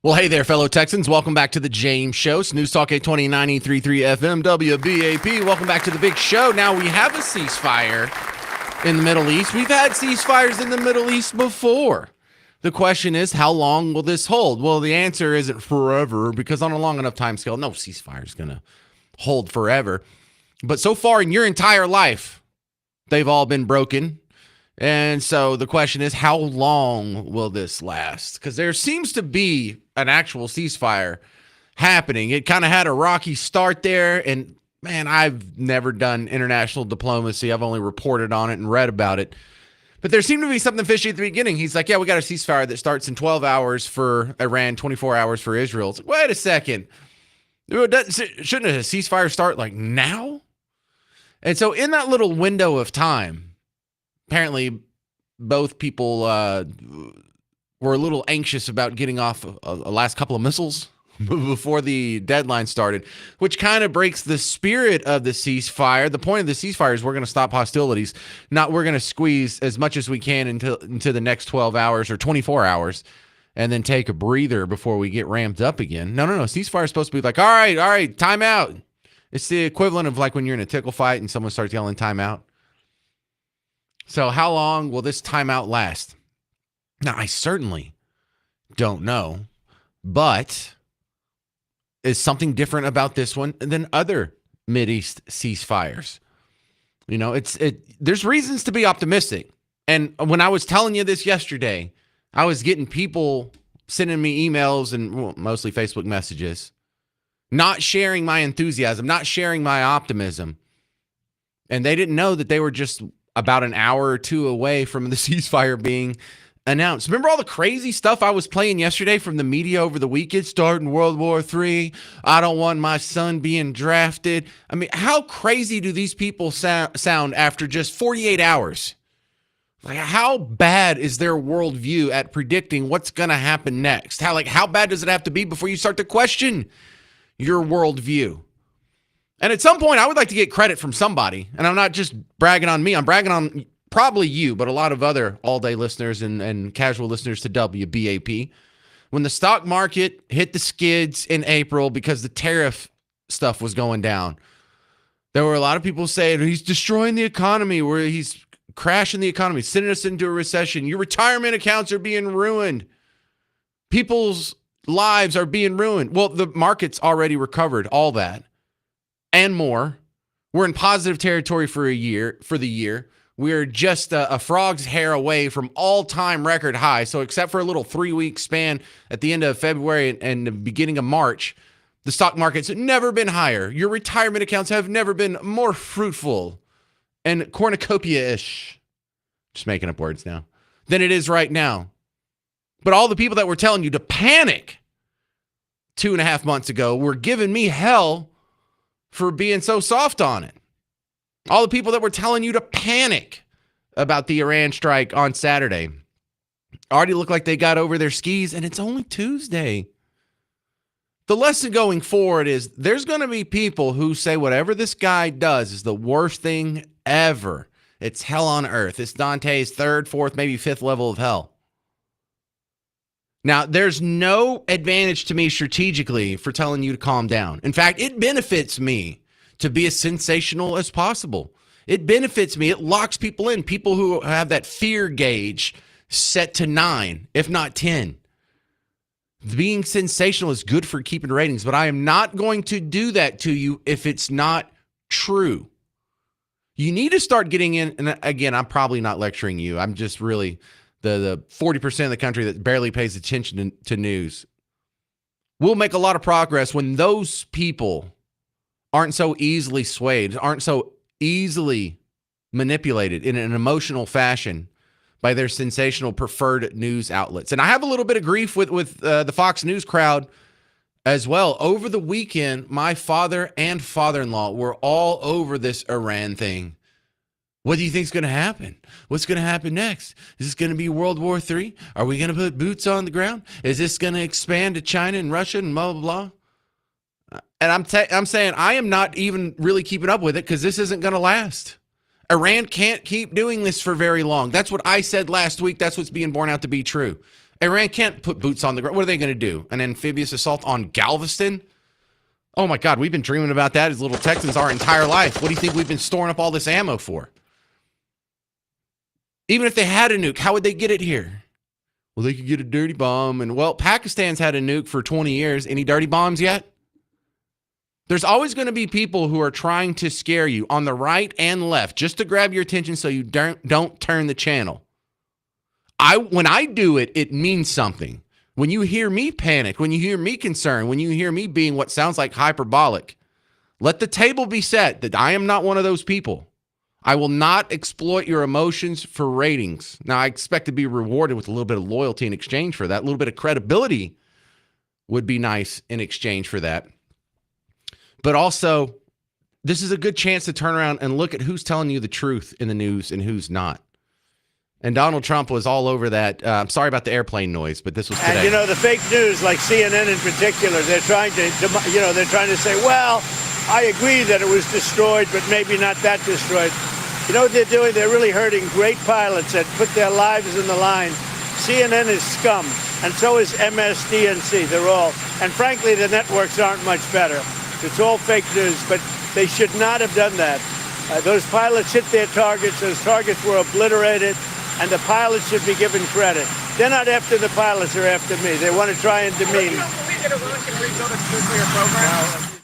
Well, hey there, fellow Texans. Welcome back to the James Show. News Talk 820 93.3 FM WBAP. Welcome back to the big show. Now, we have a ceasefire in the Middle East. We've had ceasefires in the Middle East before. The question is, how long will this hold? Well, the answer isn't forever, because on a long enough time scale, no ceasefire is going to hold forever. But so far in your entire life, they've all been broken. And so the question is, how long will this last? Because there seems to be an actual ceasefire happening. It kind of had a rocky start there. And man, I've never done international diplomacy. I've only reported on it and read about it. But there seemed to be something fishy at the beginning. He's like, yeah, we got a ceasefire that starts in 12 hours for Iran, 24 hours for Israel. It's like, wait a second. Shouldn't a ceasefire start like now? And so in that little window of time, apparently, both people were a little anxious about getting off a last couple of missiles before the deadline started, which kind of breaks the spirit of the ceasefire. The point of the ceasefire is we're going to stop hostilities, not we're going to squeeze as much as we can into the next 12 hours or 24 hours and then take a breather before we get ramped up again. No. Ceasefire is supposed to be like, all right, time out. It's the equivalent of like when you're in a tickle fight and someone starts yelling time out. So how long will this timeout last? Now, I certainly don't know, but is something different about this one than other Mideast ceasefires? You know, there's reasons to be optimistic. And when I was telling you this yesterday, I was getting people sending me emails and mostly Facebook messages, not sharing my enthusiasm, not sharing my optimism. And they didn't know that they were just about an hour or two away from the ceasefire being announced. Remember all the crazy stuff I was playing yesterday from the media over the weekend, starting World War III? I don't want my son being drafted. I mean, how crazy do these people sound after just 48 hours? Like, how bad is their worldview at predicting what's going to happen next? How bad does it have to be before you start to question your worldview? And at some point, I would like to get credit from somebody. And I'm not just bragging on me. I'm bragging on probably you, but a lot of other all-day listeners and casual listeners to WBAP. When the stock market hit the skids in April because the tariff stuff was going down, there were a lot of people saying, he's destroying the economy, where he's crashing the economy, sending us into a recession. Your retirement accounts are being ruined. People's lives are being ruined. Well, the market's already recovered all that and more. We're in positive territory for the year. We're just a frog's hair away from all-time record high. So except for a little 3-week span at the end of February and the beginning of March, the stock market's never been higher. Your retirement accounts have never been more fruitful and cornucopia-ish, just making up words now, than it is right now. But all the people that were telling you to panic 2.5 months ago were giving me hell for being so soft on it. All the people that were telling you to panic about the Iran strike on Saturday already look like they got over their skis, and it's only Tuesday. The lesson going forward is there's going to be people who say whatever this guy does is the worst thing ever. It's hell on earth. It's Dante's 3rd, 4th, maybe 5th level of hell. Now, there's no advantage to me strategically for telling you to calm down. In fact, it benefits me to be as sensational as possible. It benefits me. It locks people in. People who have that fear gauge set to 9, if not 10. Being sensational is good for keeping ratings, but I am not going to do that to you if it's not true. You need to start getting in, and again, I'm probably not lecturing you. I'm just really the 40% of the country that barely pays attention to news. We'll make a lot of progress when those people aren't so easily swayed, aren't so easily manipulated in an emotional fashion by their sensational preferred news outlets. And I have a little bit of grief with the Fox News crowd as well. Over the weekend, my father and father-in-law were all over this Iran thing. What do you think is going to happen? What's going to happen next? Is this going to be World War III? Are we going to put boots on the ground? Is this going to expand to China and Russia and blah, blah, blah? And I'm saying I am not even really keeping up with it because this isn't going to last. Iran can't keep doing this for very long. That's what I said last week. That's what's being borne out to be true. Iran can't put boots on the ground. What are they going to do? An amphibious assault on Galveston? Oh my God, we've been dreaming about that as little Texans our entire life. What do you think we've been storing up all this ammo for? Even if they had a nuke, how would they get it here? Well, they could get a dirty bomb. And well, Pakistan's had a nuke for 20 years. Any dirty bombs yet? There's always going to be people who are trying to scare you on the right and left just to grab your attention so you don't turn the channel. When I do it, it means something. When you hear me panic, when you hear me concerned, when you hear me being what sounds like hyperbolic, let the table be set that I am not one of those people. I will not exploit your emotions for ratings. Now, I expect to be rewarded with a little bit of loyalty in exchange for that. A little bit of credibility would be nice in exchange for that. But also, this is a good chance to turn around and look at who's telling you the truth in the news and who's not. And Donald Trump was all over that. I'm sorry about the airplane noise, but this was today. And, the fake news, like CNN in particular, they're trying to say, well, I agree that it was destroyed, but maybe not that destroyed. You know what they're doing? They're really hurting great pilots that put their lives in the line. CNN is scum, and so is MSDNC. They're all. And frankly, the networks aren't much better. It's all fake news, but they should not have done that. Those pilots hit their targets. Those targets were obliterated, and the pilots should be given credit. They're not after the pilots, they're after me. They want to try and demean.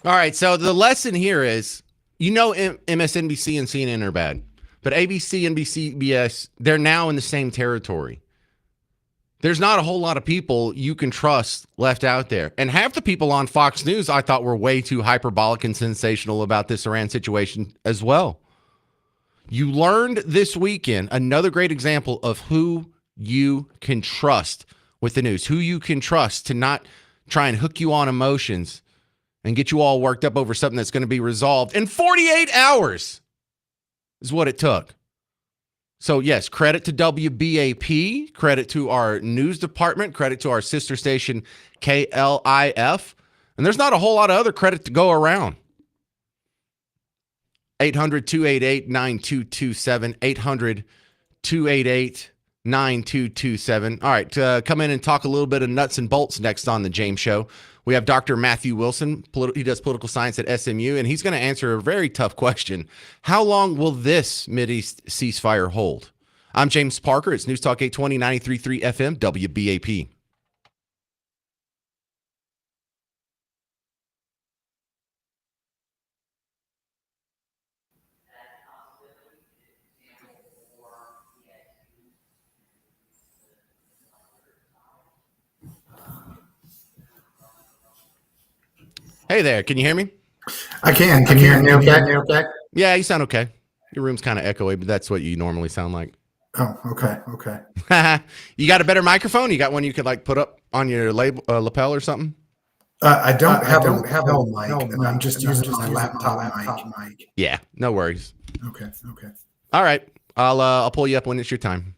All right, so the lesson here is, MSNBC and CNN are bad, but ABC, NBC, CBS, they're now in the same territory. There's not a whole lot of people you can trust left out there. And half the people on Fox News I thought were way too hyperbolic and sensational about this Iran situation as well. You learned this weekend another great example of who you can trust with the news, who you can trust to not try and hook you on emotions and get you all worked up over something that's going to be resolved in 48 hours is what it took. So, yes, credit to WBAP, credit to our news department, credit to our sister station, KLIF. And there's not a whole lot of other credit to go around. 800-288-9227, 800-288-9227. All right, come in and talk a little bit of nuts and bolts next on the James Show. We have Dr. Matthew Wilson. He does political science at SMU, and he's going to answer a very tough question. How long will this Mideast ceasefire hold? I'm James Parker. It's News Talk 820, 93.3 FM, WBAP. Hey there, can you hear me? I can. Can you hear me okay? Yeah, you sound okay. Your room's kind of echoey, but that's what you normally sound like. Oh, okay. You got a better microphone? You got one you could like put up on your lapel or something? I don't have a mic, and I'm just using my laptop mic. Yeah, no worries. Okay. All right, I'll pull you up when it's your time.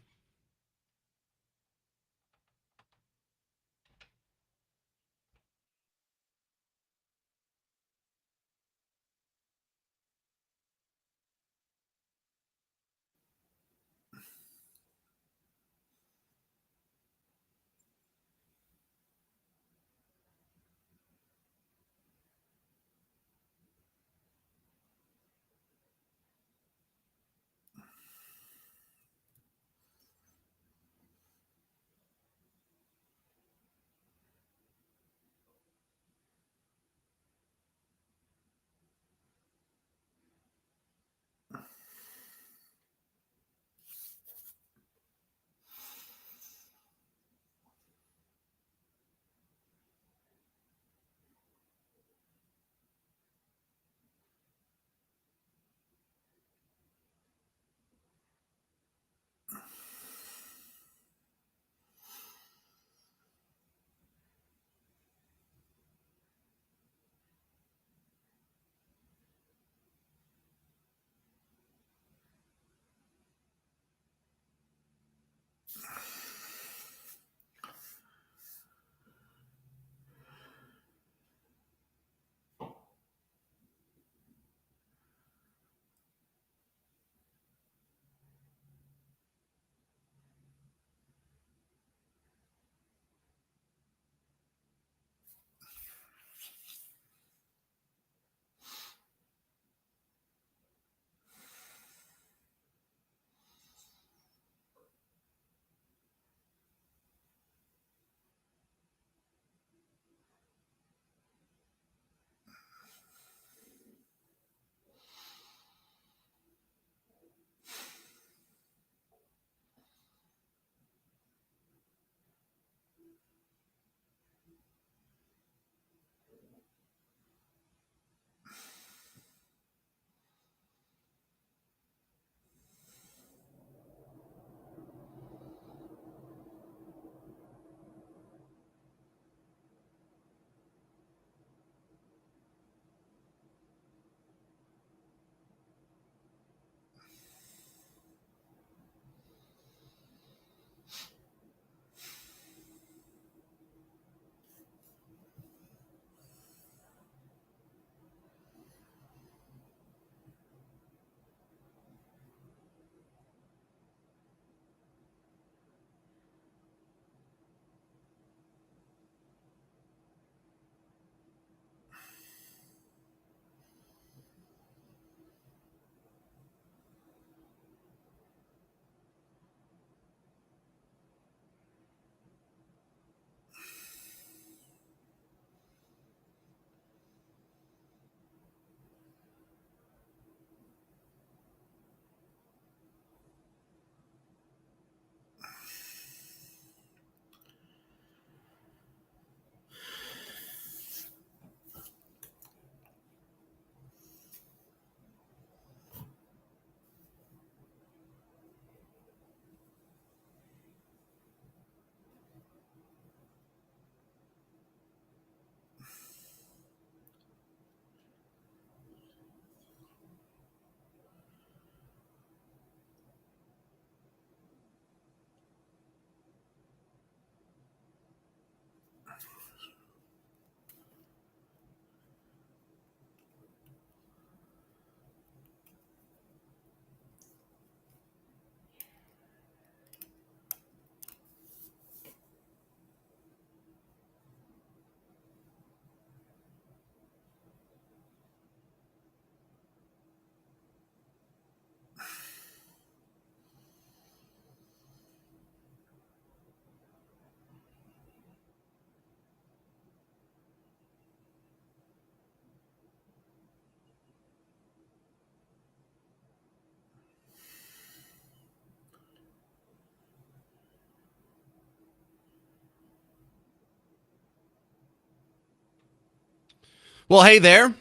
Well, hey there.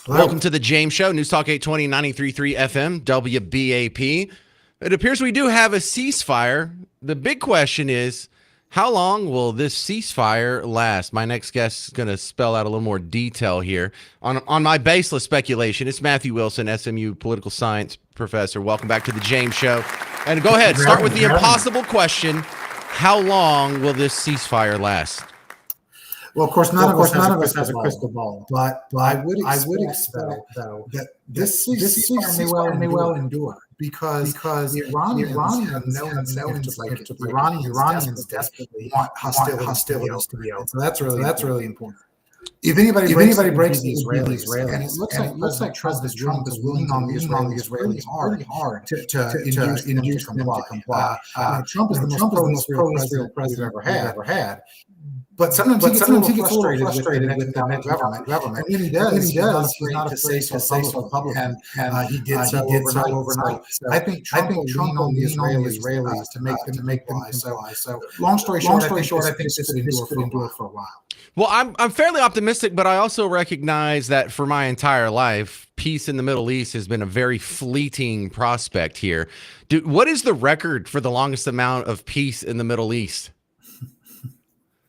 Hello. Welcome to the James Show, News Talk 820, 93.3 FM, WBAP. It appears we do have a ceasefire. The big question is, how long will this ceasefire last? My next guest is going to spell out a little more detail here. On my baseless speculation, it's Matthew Wilson, SMU political science professor. Welcome back to the James Show. And go ahead, start with the impossible question. How long will this ceasefire last? Well, of course, none of us has a crystal ball, but I would expect though that this ceasefire may well endure because the Iranians have no incentive to the Iranians desperately want hostilities to be over. So that's really important. If anybody breaks the Israelis, and it looks like Trump is willing on the Israelis hard to induce comply. Trump is the most pro-Israel president we've ever had. But sometimes he gets frustrated with the next government. And when he does, he's not afraid to say so publicly. And he did so overnight. So I think Trump will lean on the Israelis to make them comply. So long story short, I think this could endure for a while. Well, I'm fairly optimistic, but I also recognize that for my entire life, peace in the Middle East has been a very fleeting prospect here. What is the record for the longest amount of peace in the Middle East?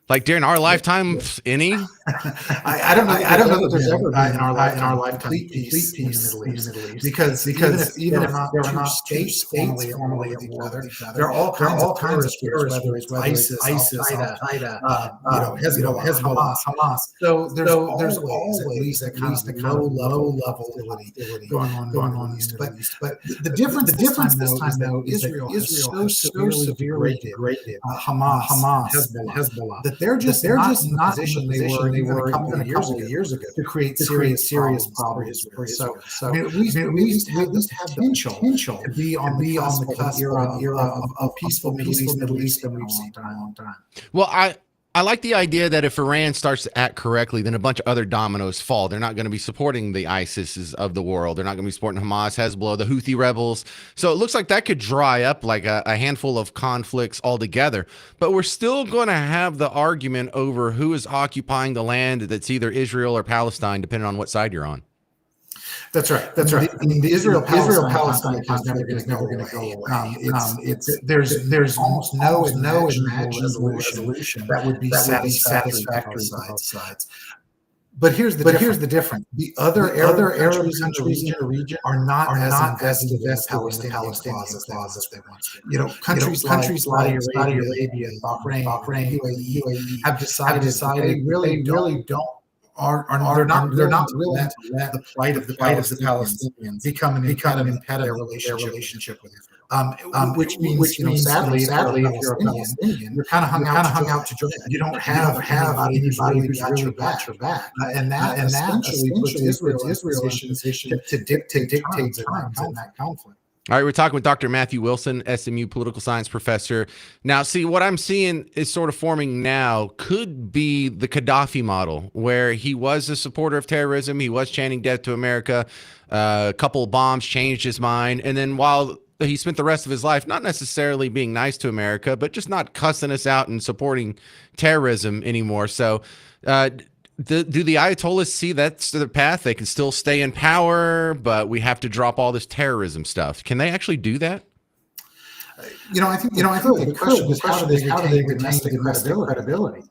Like during our lifetime, any? I don't know that there's ever been in our lifetime complete peace in the Middle East because even if there are not states formally at war with each other, there are all kinds of terrorist groups, whether it's ISIS, Al-Qaeda, Hezbollah, Hamas. So there's always at least that kind of low level hostility going on in the Middle East. But the difference this time though is Israel so severely degraded Hamas, Hezbollah, that they're just not in the position they were a couple of years ago to create serious problems for Israel. So I mean, at least have the potential to be on the cusp era of peaceful Middle East than we've seen in a long time. Well, I like the idea that if Iran starts to act correctly, then a bunch of other dominoes fall. They're not going to be supporting the ISISs of the world. They're not going to be supporting Hamas, Hezbollah, the Houthi rebels. So it looks like that could dry up like a handful of conflicts altogether. But we're still going to have the argument over who is occupying the land that's either Israel or Palestine, depending on what side you're on. That's right. I mean, the Israel-Palestine conflict is never going to go away. There's almost no imaginable resolution that would be satisfactory to both sides. But here's the difference. The other Arab countries in the region are not as invested in the Palestinian cause as they once were. Countries like Saudi Arabia, Bahrain, UAE have decided they really don't. They're not willing to let the plight of the Palestinians become an impediment to their relationship with Israel. Which means sadly, if you're a Palestinian, you're kind of hung out to dry. You don't have anybody who's really got your back. And that essentially puts Israel in a position to dictate terms in that conflict. All right, we're talking with Dr. Matthew Wilson, SMU political science professor. Now, see, what I'm seeing is sort of forming now could be the Gaddafi model, where he was a supporter of terrorism. He was chanting death to America. A couple of bombs changed his mind. And then while he spent the rest of his life not necessarily being nice to America, but just not cussing us out and supporting terrorism anymore. So do the Ayatollahs see that's the path? They can still stay in power, but we have to drop all this terrorism stuff. Can they actually do that? I think the question is how do they retain the credibility?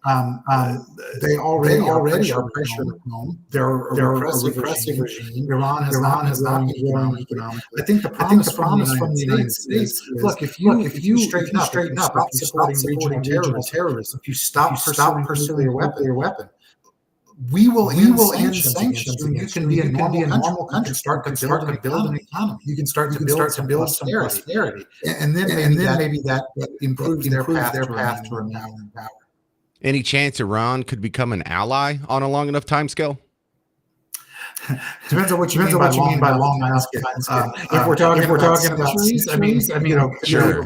They already are pressured at home. They're a repressive regime. Iran has not been growing economically. I think the promise from the United States is, look, if you straighten up, stop supporting regional terrorism, if you stop pursuing your weapon, we will end sanctions, and you can be a normal country. Start to build an economy. You can start to build some prosperity, and then maybe that improves their path to remain in power. Any chance Iran could become an ally on a long enough timescale? Depends on what you mean by long basket. If we're talking about centuries, I mean, Sure.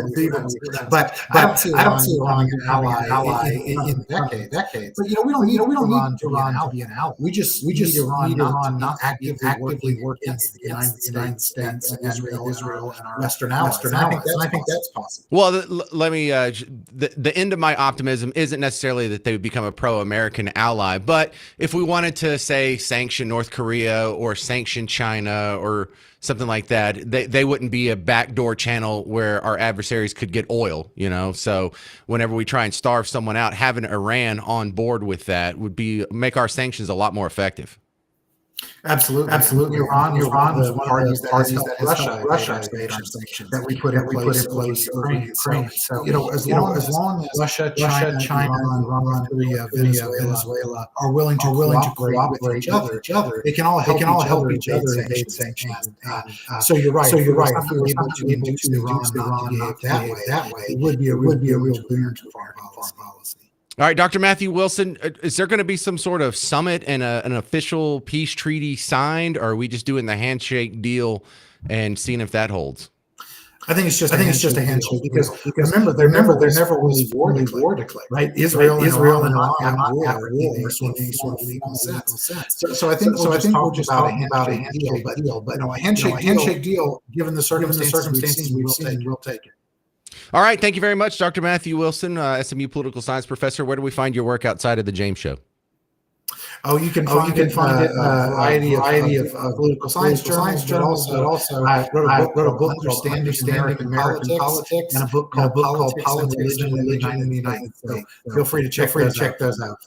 but I don't see Iran becoming an ally in decades. But we don't need Iran to be an ally. We just need Iran not to be actively working against the United States and Israel and our Western allies. And I think that's possible. Well, let me. The end of my optimism isn't necessarily that they would become a pro-American ally, but if we wanted to say sanction North Korea or sanction China or something like that, they wouldn't be a backdoor channel where our adversaries could get oil. So whenever we try and starve someone out, having Iran on board with that would make our sanctions a lot more effective. Absolutely. Iran was one of the parties that has helped Russia evade our sanctions that we put in place over Ukraine. So, as long as Russia, China, Iran, North Korea, Venezuela are willing to cooperate with each other, they can all help each other evade sanctions. So you're right. If we were able to induce Iran not to behave that way, it would be a real boon to foreign policy. All right, Dr. Matthew Wilson, is there going to be some sort of summit and an official peace treaty signed, or are we just doing the handshake deal and seeing if that holds? I think it's just a handshake because remember there never was war declared, right? Israel and Iran have not had war in any sort of legal sense. So I think we're just talking about a handshake deal, but a handshake deal, given the circumstances we've seen, we'll take it. All right. Thank you very much, Dr. Matthew Wilson, SMU political science professor. Where do we find your work outside of the James Show? Oh, you can find it in a variety of political science journals, but also I wrote a book called Understanding American Politics and a book called Politics and Religion in the United States. Feel free to check those out.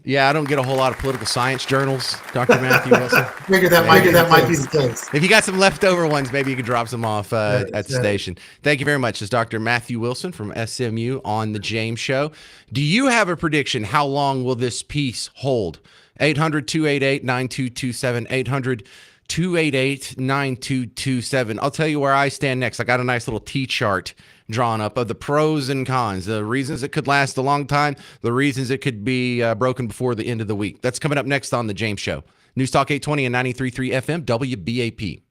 Yeah, I don't get a whole lot of political science journals, Dr. Matthew Wilson. Figure that might be the case. If you got some leftover ones, maybe you could drop some off at the station. Thank you very much. It's Dr. Matthew Wilson from SMU on The James Show. Do you have a prediction? How long will this peace hold? 800-288-9227, 800-288-9227. I'll tell you where I stand next. I got a nice little T-chart drawn up of the pros and cons, the reasons it could last a long time, the reasons it could be broken before the end of the week. That's coming up next on The James Show. News Talk 820 and 93.3 FM, WBAP.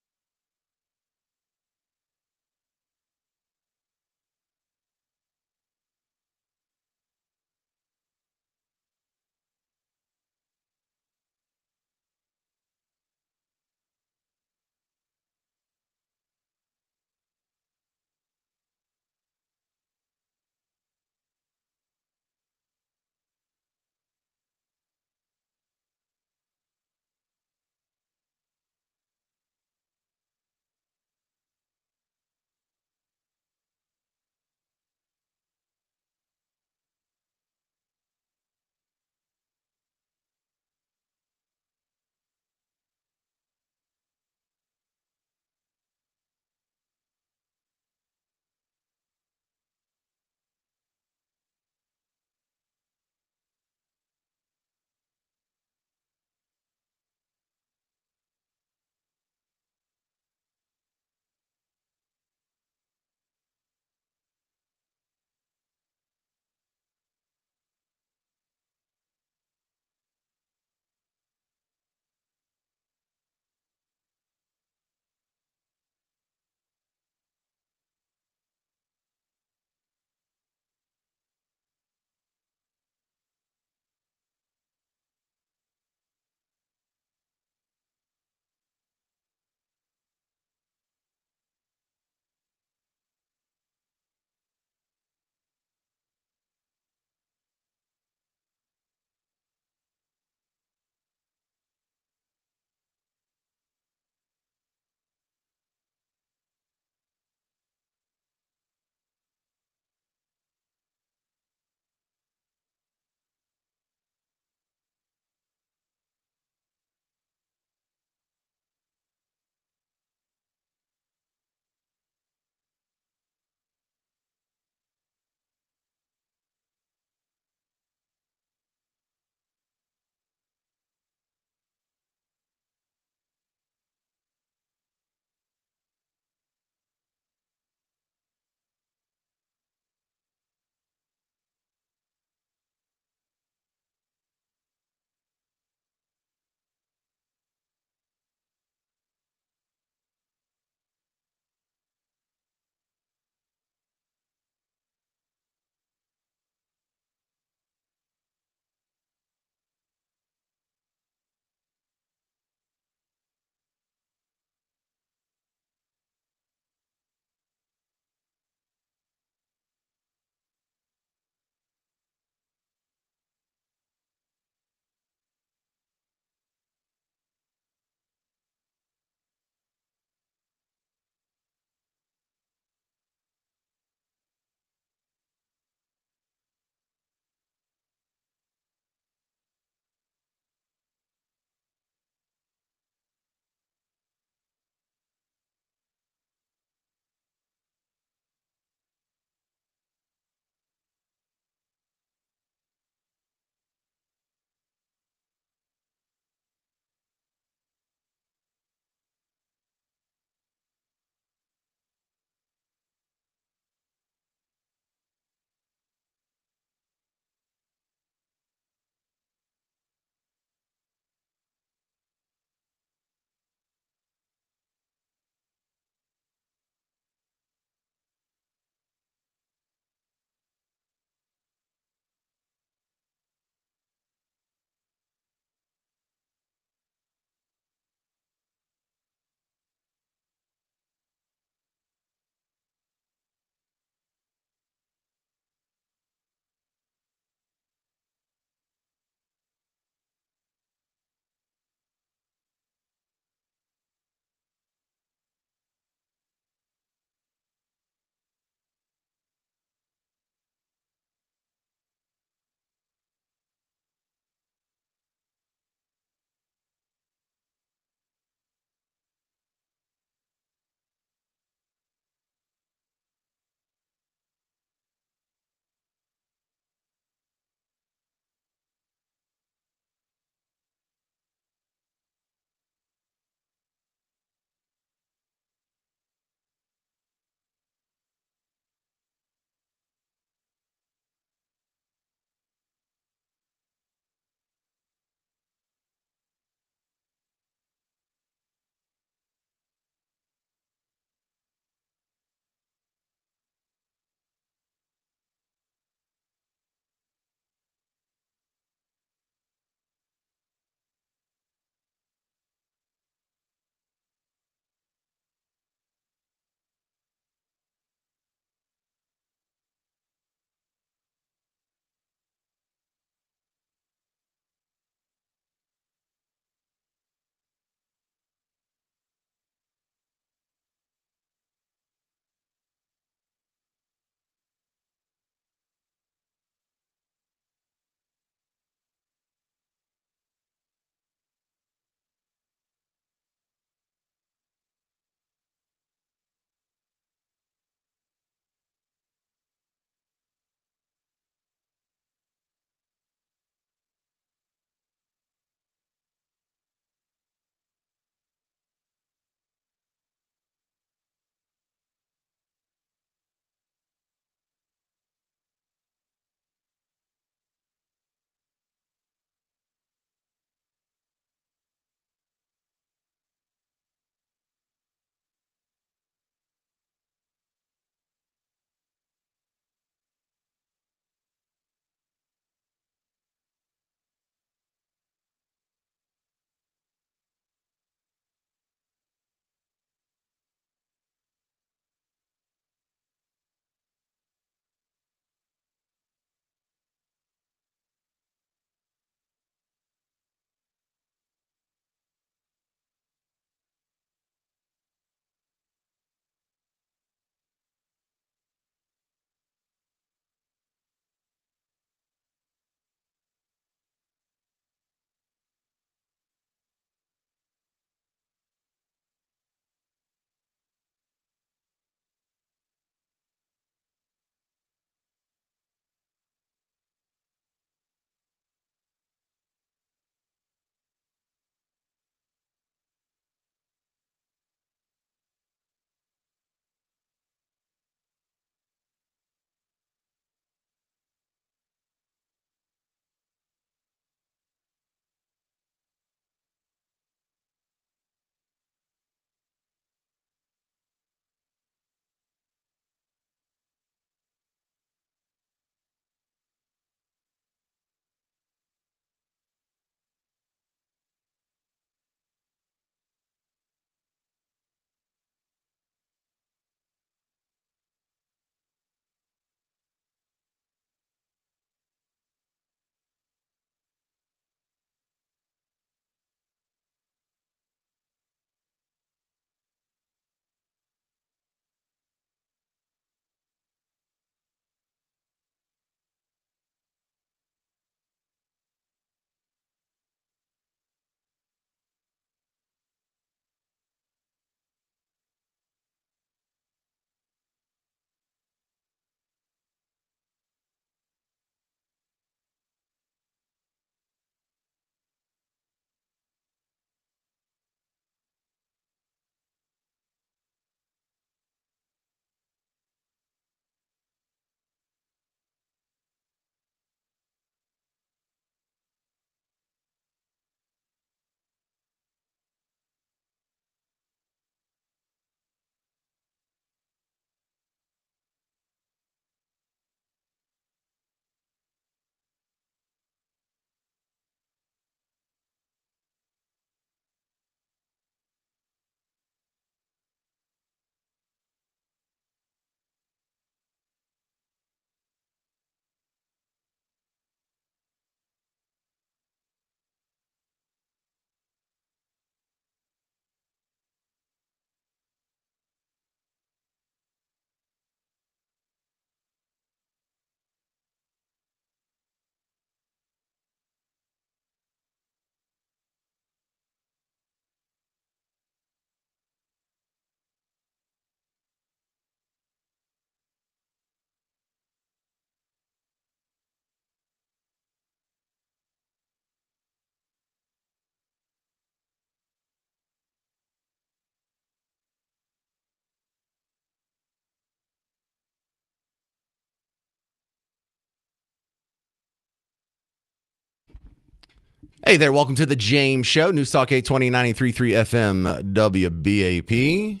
Hey there, welcome to the James Show, News Talk 820 FM WBAP.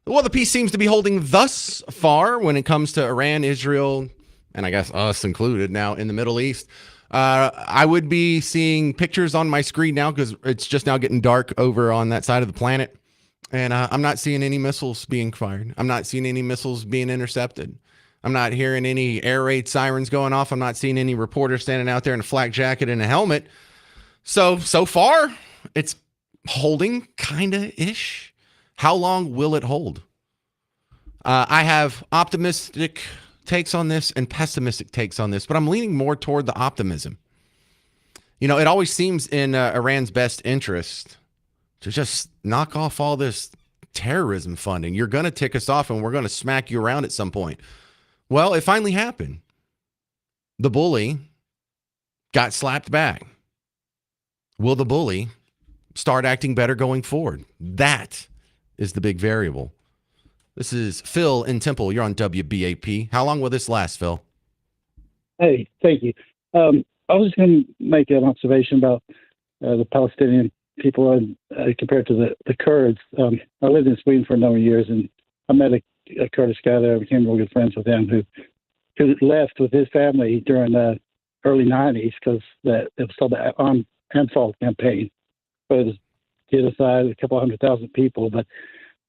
Well, the peace seems to be holding thus far when it comes to Iran, Israel, and I guess us included now in the Middle East. I would be seeing pictures on my screen now because it's just now getting dark over on that side of the planet. And I'm not seeing any missiles being fired. I'm not seeing any missiles being intercepted. I'm not hearing any air raid sirens going off. I'm not seeing any reporters standing out there in a flak jacket and a helmet. So far, it's holding kinda-ish. How long will it hold? I have optimistic takes on this and pessimistic takes on this, but I'm leaning more toward the optimism. You know, it always seems in Iran's best interest to just knock off all this terrorism funding. You're going to tick us off and we're going to smack you around at some point. Well, it finally happened. The bully got slapped back. Will the bully start acting better going forward? That is the big variable. This is Phil in Temple. You're on WBAP. How long will this last, Phil? Hey, thank you. I was just going to make an observation about the Palestinian people compared to the Kurds. I lived in Sweden for a number of years, and I met a Kurdish guy there. I became real good friends with him who left with his family during the early 90s because it was called the Anfal campaign. But it was genocide, a couple 100,000 people. But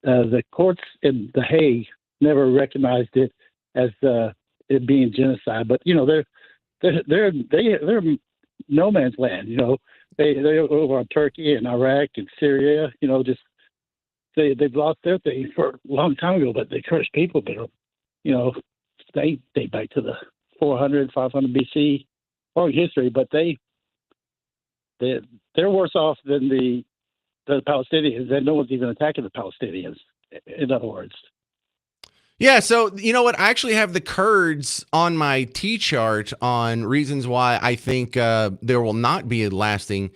the courts in The Hague never recognized it as it being genocide. But you know, they're no man's land. You know, they're over on Turkey and Iraq and Syria. You know, just they've lost their thing for a long time ago. But the Kurdish people, you know, they date back to the 400, 500 BC long history. But they're worse off than the Palestinians, and no one's even attacking the Palestinians, in other words. Yeah, so you know what? I actually have the Kurds on my T-chart on reasons why I think there will not be a lasting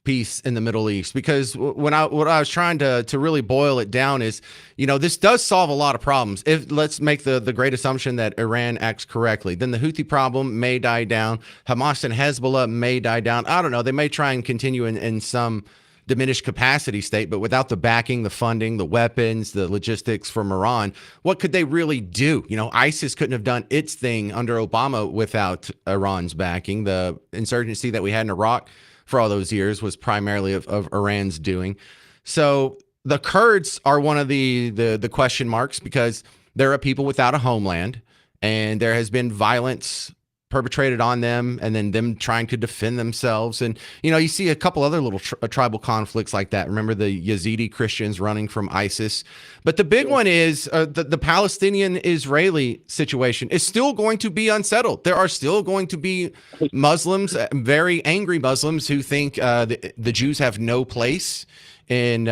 peace in the Middle East. Because what I was trying to really boil it down is, you know, this does solve a lot of problems. If let's make the great assumption that Iran acts correctly, then the Houthi problem may die down. Hamas and Hezbollah may die down. I don't know. They may try and continue in some diminished capacity state, but without the backing, the funding, the weapons, the logistics from Iran, what could they really do? You know, ISIS couldn't have done its thing under Obama without Iran's backing. The insurgency that we had in Iraq for all those years was primarily of Iran's doing. So the Kurds are one of the question marks because they're a people without a homeland, and there has been violence perpetrated on them and then them trying to defend themselves. And, you know, you see a couple other little tribal conflicts like that. Remember the Yazidi Christians running from ISIS. But the big one is the Palestinian-Israeli situation is still going to be unsettled. There are still going to be Muslims, very angry Muslims who think the Jews have no place in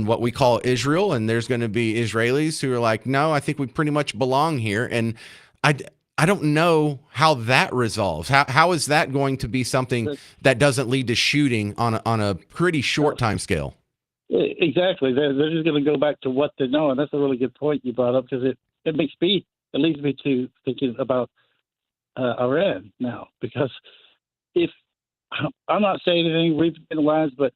what we call Israel. And there's going to be Israelis who are like, no, I think we pretty much belong here. And I don't know how that resolves. How is that going to be something that doesn't lead to shooting on a pretty short time scale? Exactly. They're just going to go back to what they know, and that's a really good point you brought up because it leads me to thinking about Iran now. Because if I'm not saying anything, read between the lines, but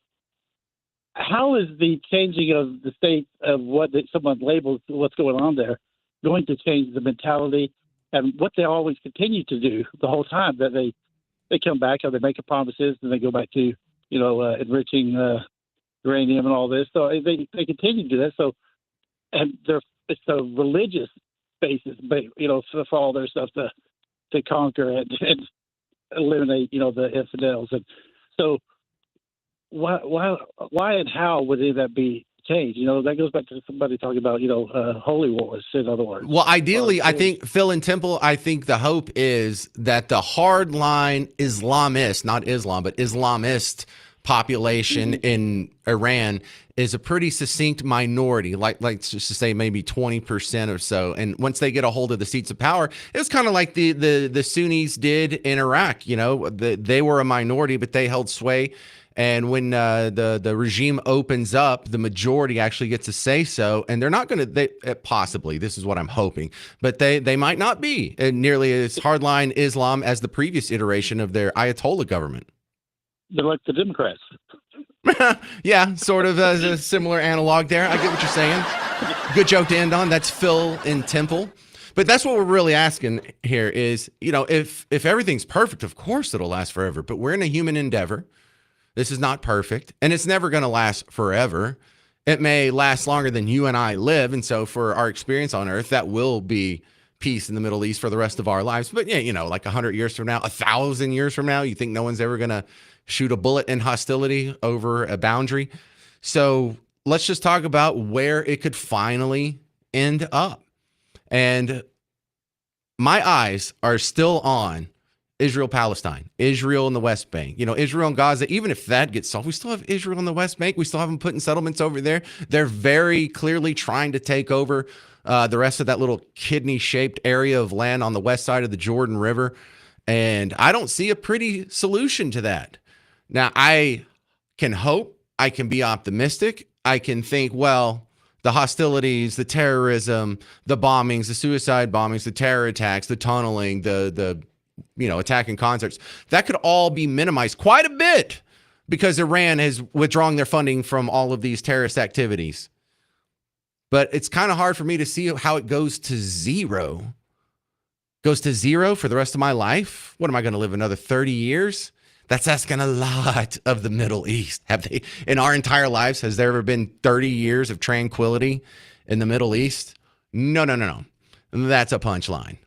how is the changing of the state of what someone labels what's going on there going to change the mentality? And what they always continue to do the whole time, that they come back or they make promises and they go back to, you know, enriching uranium and all this. So they continue to do that. So, and it's a religious basis, you know, for all their stuff to conquer and eliminate, you know, the infidels. And so why and how would that be changed? You know, that goes back to somebody talking about, you know, holy wars, in other words. Well, ideally, I think, Phil in Temple, I think the hope is that the hardline Islamist, not Islam, but Islamist population in Iran is a pretty succinct minority, like just to say maybe 20% or so. And once they get a hold of the seats of power, it's kind of like the Sunnis did in Iraq. You know, they were a minority, but they held sway. And when the regime opens up, the majority actually gets to say so. And they're not going to, possibly, this is what I'm hoping, but they might not be nearly as hardline Islam as the previous iteration of their Ayatollah government. they're like the Democrats. Yeah, sort of as a similar analog there. I get what you're saying. Good joke to end on. That's Phil in Temple. But that's what we're really asking here is, if everything's perfect, of course it'll last forever. But we're in a human endeavor. This is not perfect, and it's never going to last forever. It may last longer than you and I live, and so for our experience on Earth, that will be peace in the Middle East for the rest of our lives. But yeah, like 100 years from now, 1,000 years from now, you think no one's ever going to shoot a bullet in hostility over a boundary? So let's just talk about where it could finally end up. And my eyes are still on Israel, Palestine, Israel and the West Bank, Israel and Gaza. Even if that gets solved, we still have Israel and the West Bank. We still have them putting settlements over there. They're very clearly trying to take over the rest of that little kidney shaped area of land on the west side of the Jordan River. And I don't see a pretty solution to that. Now, I can hope, I can be optimistic. I can think, well, the hostilities, the terrorism, the bombings, the suicide bombings, the terror attacks, the tunneling, the attacking concerts, that could all be minimized quite a bit because Iran is withdrawing their funding from all of these terrorist activities. But it's kind of hard for me to see how it goes to zero. Goes to zero for the rest of my life? What am I going to live another 30 years? That's asking a lot of the Middle East. Have they, in our entire lives, has there ever been 30 years of tranquility in the Middle East? No. That's a punchline.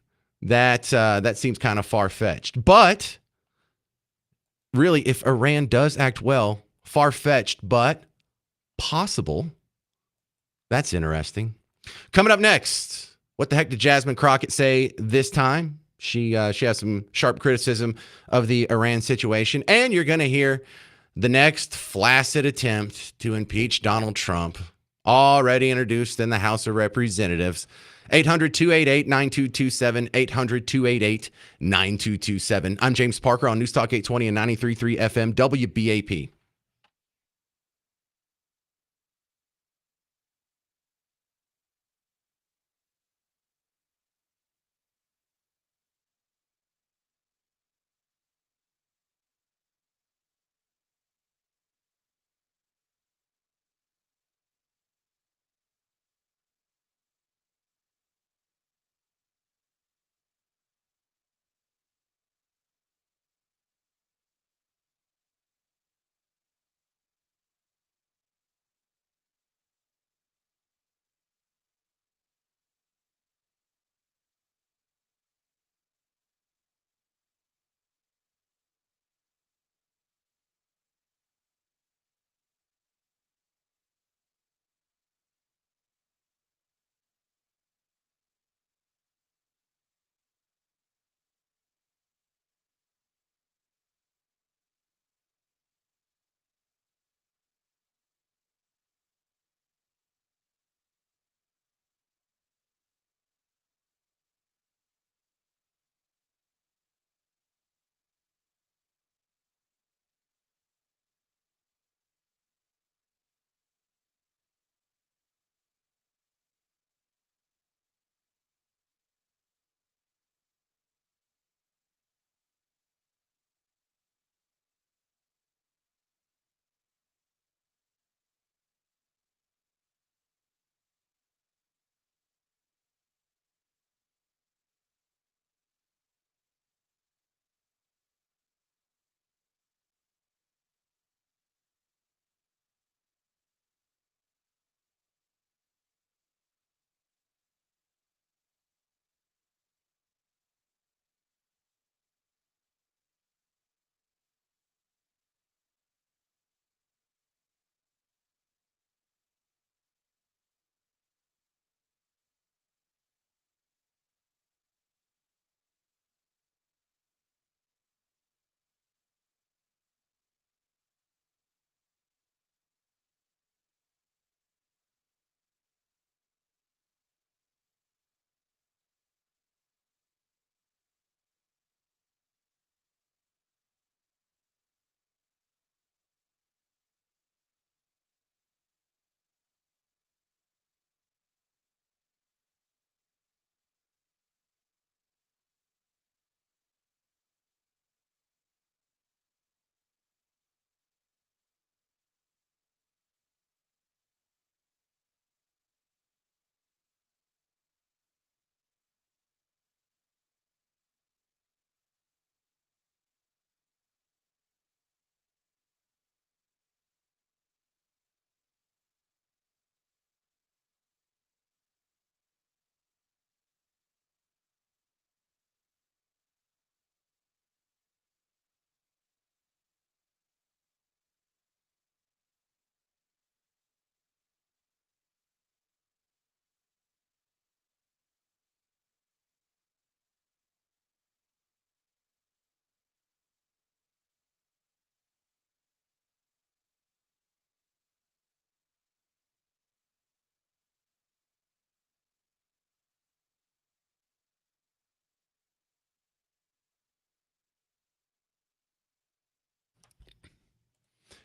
That seems kind of far-fetched. But really, if Iran does act well, far-fetched, but possible. That's interesting. Coming up next, what the heck did Jasmine Crockett say this time? She has some sharp criticism of the Iran situation. And you're going to hear the next flaccid attempt to impeach Donald Trump, already introduced in the House of Representatives. 800-288-9227, 800-288-9227. I'm James Parker on News Talk 820 and 93.3 FM WBAP.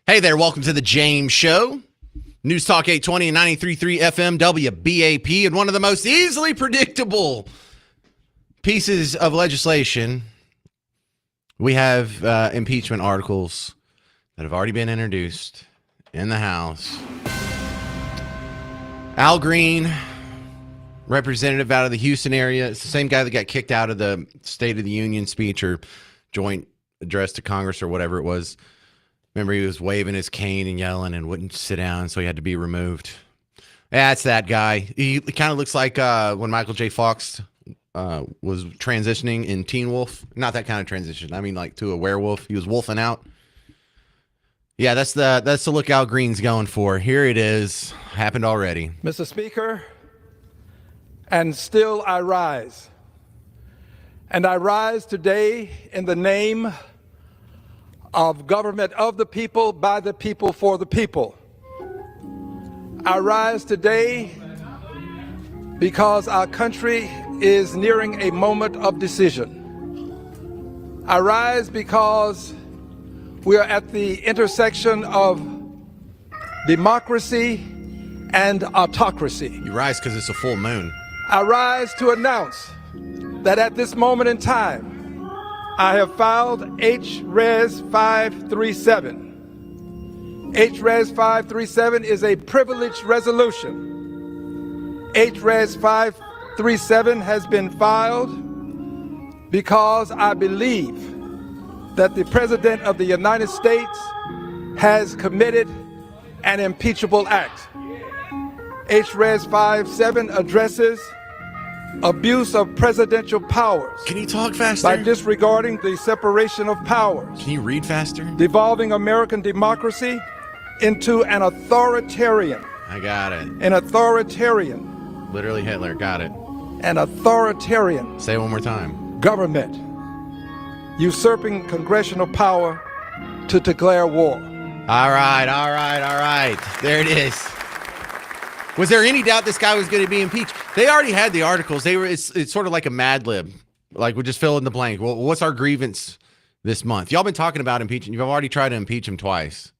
Hey there, welcome to the James Show. News Talk 820 and 93.3 FM WBAP, and one of the most easily predictable pieces of legislation. We have impeachment articles that have already been introduced in the House. Al Green, representative out of the Houston area. It's the same guy that got kicked out of the State of the Union speech or joint address to Congress or whatever it was. Remember, he was waving his cane and yelling and wouldn't sit down, so he had to be removed. Yeah, it's that guy. He kind of looks like when Michael J. Fox was transitioning in Teen Wolf. Not that kind of transition. I mean, like to a werewolf. He was wolfing out. Yeah, that's the look Al Green's going for. Here it is. Happened already. Mr. Speaker, and still I rise. And I rise today in the name of government of the people, by the people, for the people. I rise today because our country is nearing a moment of decision. I rise because we are at the intersection of democracy and autocracy. You rise because it's a full moon. I rise to announce that at this moment in time, I have filed HRES 537. HRES 537 is a privileged resolution. HRES 537 has been filed because I believe that the President of the United States has committed an impeachable act. HRES 57 addresses abuse of presidential powers. Can you talk faster? By disregarding the separation of powers. Can you read faster? Devolving American democracy into an authoritarian. I got it. An authoritarian. Literally Hitler. Got it. An authoritarian. Say it one more time. Government. Usurping congressional power to declare war. All right. There it is. Was there any doubt this guy was going to be impeached? They already had the articles. It's sort of like a Mad Lib. Like, we just fill in the blank. Well, what's our grievance this month? Y'all been talking about impeaching. You've already tried to impeach him twice.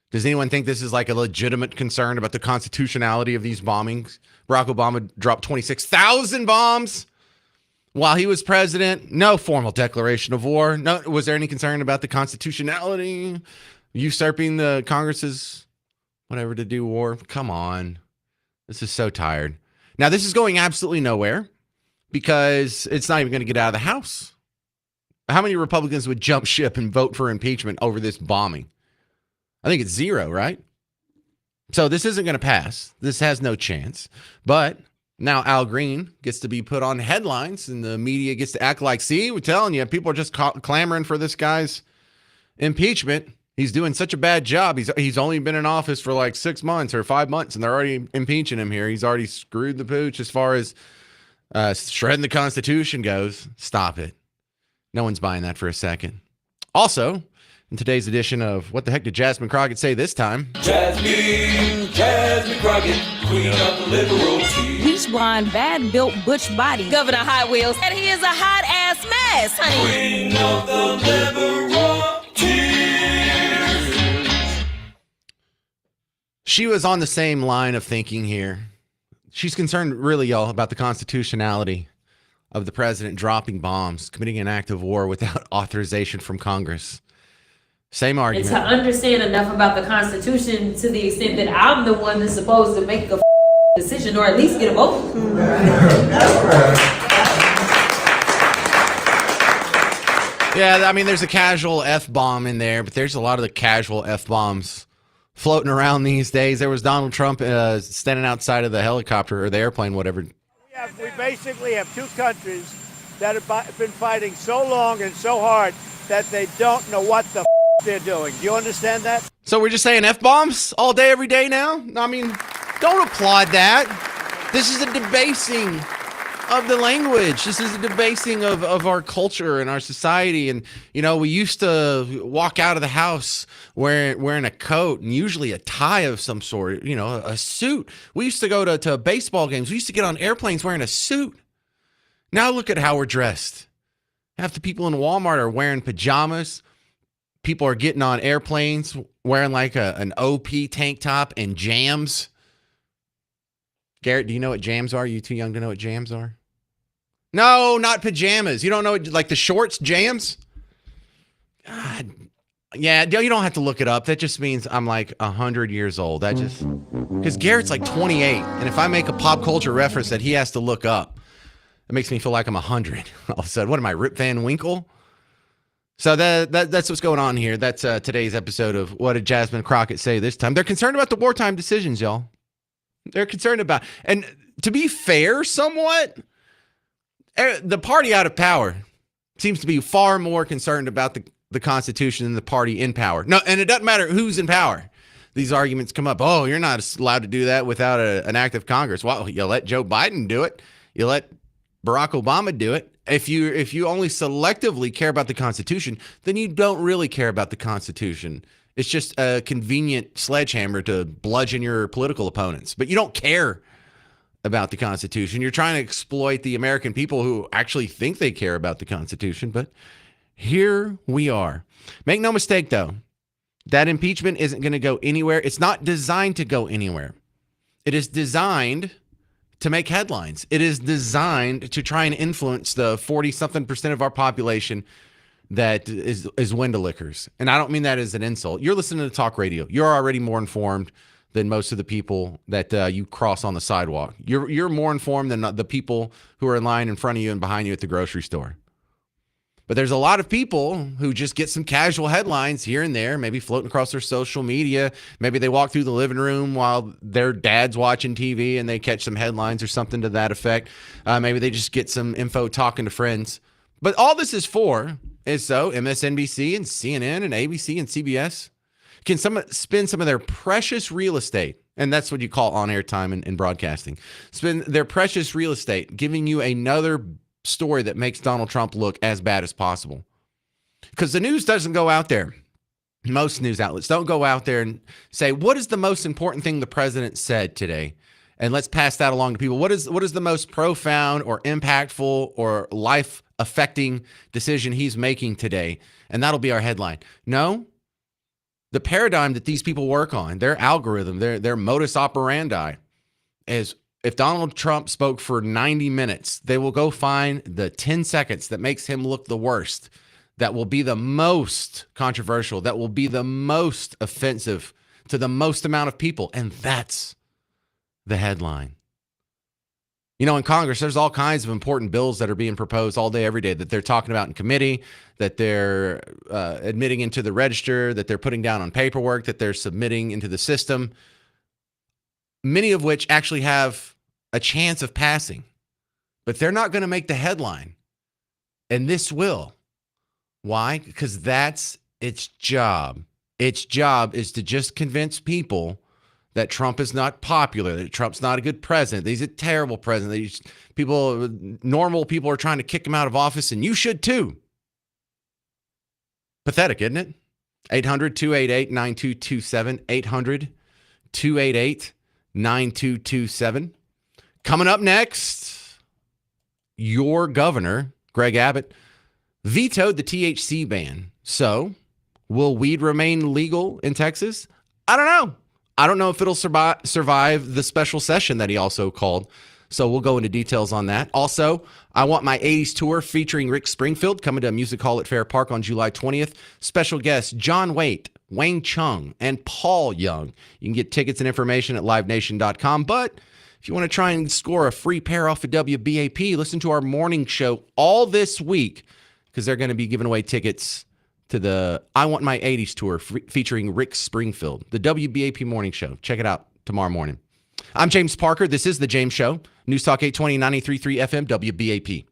Does anyone think this is like a legitimate concern about the constitutionality of these bombings? Barack Obama dropped 26,000 bombs while he was president. No formal declaration of war. No. Was there any concern about the constitutionality? Usurping the Congress's whatever to do war? Come on. This is so tired. Now, this is going absolutely nowhere because it's not even going to get out of the House. How many Republicans would jump ship and vote for impeachment over this bombing? I think it's zero, right? So this isn't going to pass. This has no chance. But now Al Green gets to be put on headlines and the media gets to act like, see, we're telling you, people are just clamoring for this guy's impeachment. He's doing such a bad job. He's only been in office for like 6 months or 5 months, and they're already impeaching him here. He's already screwed the pooch as far as shredding the Constitution goes. Stop it. No one's buying that for a second. Also, in today's edition of What the Heck Did Jasmine Crockett Say This Time? Jasmine Crockett, queen of the liberal tea. He's blonde, bad-built, butch body. Governor Hot Wheels. And he is a hot-ass mess, honey. Queen of the liberal tea. She was on the same line of thinking here. She's concerned, really, y'all, about the constitutionality of the president dropping bombs, committing an act of war without authorization from Congress. Same argument. And to understand enough about the Constitution to the extent that I'm the one that's supposed to make a decision or at least get a vote. Yeah, I mean, there's a casual F-bomb in there, but there's a lot of the casual F-bombs floating around these days. There was Donald Trump standing outside of the helicopter or the airplane, whatever. We basically have two countries that have been fighting so long and so hard that they don't know what the they're doing. Do you understand that? So we're just saying F-bombs all day, every day now? I mean, don't applaud that. This is a debasing of the language. This is a debasing of our culture and our society. And, you know, we used to walk out of the house wearing a coat and usually a tie of some sort, you know, a suit. We used to go to baseball games. We used to get on airplanes wearing a suit. Now look at how we're dressed. Half the people in Walmart are wearing pajamas, people are getting on airplanes wearing like an OP tank top and jams. Garrett, do you know what jams are? Are you too young to know what jams are? No, not pajamas. You don't know what, like the shorts jams? God. Yeah, you don't have to look it up. That just means I'm like 100 years old. That just, because Garrett's like 28. And if I make a pop culture reference that he has to look up, it makes me feel like I'm 100. All of a sudden, what am I, Rip Van Winkle? So that's what's going on here. That's today's episode of What Did Jasmine Crockett Say This Time? They're concerned about the wartime decisions, y'all. They're concerned about, and to be fair, somewhat, the party out of power seems to be far more concerned about the Constitution than the party in power. No, and it doesn't matter who's in power. These arguments come up. Oh, you're not allowed to do that without an act of Congress. Well, you let Joe Biden do it. You let Barack Obama do it. If you only selectively care about the Constitution, then you don't really care about the Constitution. It's just a convenient sledgehammer to bludgeon your political opponents. But you don't care about the Constitution. You're trying to exploit the American people who actually think they care about the Constitution. But here we are. Make no mistake, though, that impeachment isn't going to go anywhere. It's not designed to go anywhere. It is designed to make headlines. It is designed to try and influence the 40-something% of our population that is window lickers. And I don't mean that as an insult. You're listening to talk radio. You're already more informed than most of the people that you cross on the sidewalk. You're more informed than the people who are in line in front of you and behind you at the grocery store. But there's a lot of people who just get some casual headlines here and there, maybe floating across their social media. Maybe they walk through the living room while their dad's watching TV and they catch some headlines or something to that effect. Maybe they just get some info talking to friends. But all this is for is so MSNBC and CNN and ABC and CBS can spend some of their precious real estate, and that's what you call on-air time in broadcasting, spend their precious real estate giving you another story that makes Donald Trump look as bad as possible. Because the news doesn't go out there. Most news outlets don't go out there and say, what is the most important thing the president said today? And let's pass that along to people. What is the most profound or impactful or life-affecting decision he's making today? And that'll be our headline. No, the paradigm that these people work on, their algorithm, their modus operandi is, if Donald Trump spoke for 90 minutes, they will go find the 10 seconds that makes him look the worst, that will be the most controversial, that will be the most offensive to the most amount of people. And that's the headline. You know, in Congress, there's all kinds of important bills that are being proposed all day, every day, that they're talking about in committee, that they're admitting into the register, that they're putting down on paperwork, that they're submitting into the system, many of which actually have a chance of passing, but they're not going to make the headline. And this will. Why? Because that's its job. Its job is to just convince people that Trump is not popular, that Trump's not a good president, that he's a terrible president, that normal people are trying to kick him out of office, and you should too. Pathetic, isn't it? 800-288-9227, 800-288-9227. Coming up next, your governor, Greg Abbott, vetoed the THC ban. So, will weed remain legal in Texas? I don't know. I don't know if it'll survive the special session that he also called. So we'll go into details on that. Also, I Want My 80s tour featuring Rick Springfield coming to a music hall at Fair Park on July 20th. Special guests John Waite, Wayne Chung, and Paul Young. You can get tickets and information at livenation.com. But if you want to try and score a free pair off of WBAP, listen to our morning show all this week, because they're going to be giving away tickets to the I Want My 80s tour featuring Rick Springfield, the WBAP morning show. Check it out tomorrow morning. I'm James Parker. This is The James Show. News Talk 820, 93.3 FM, WBAP.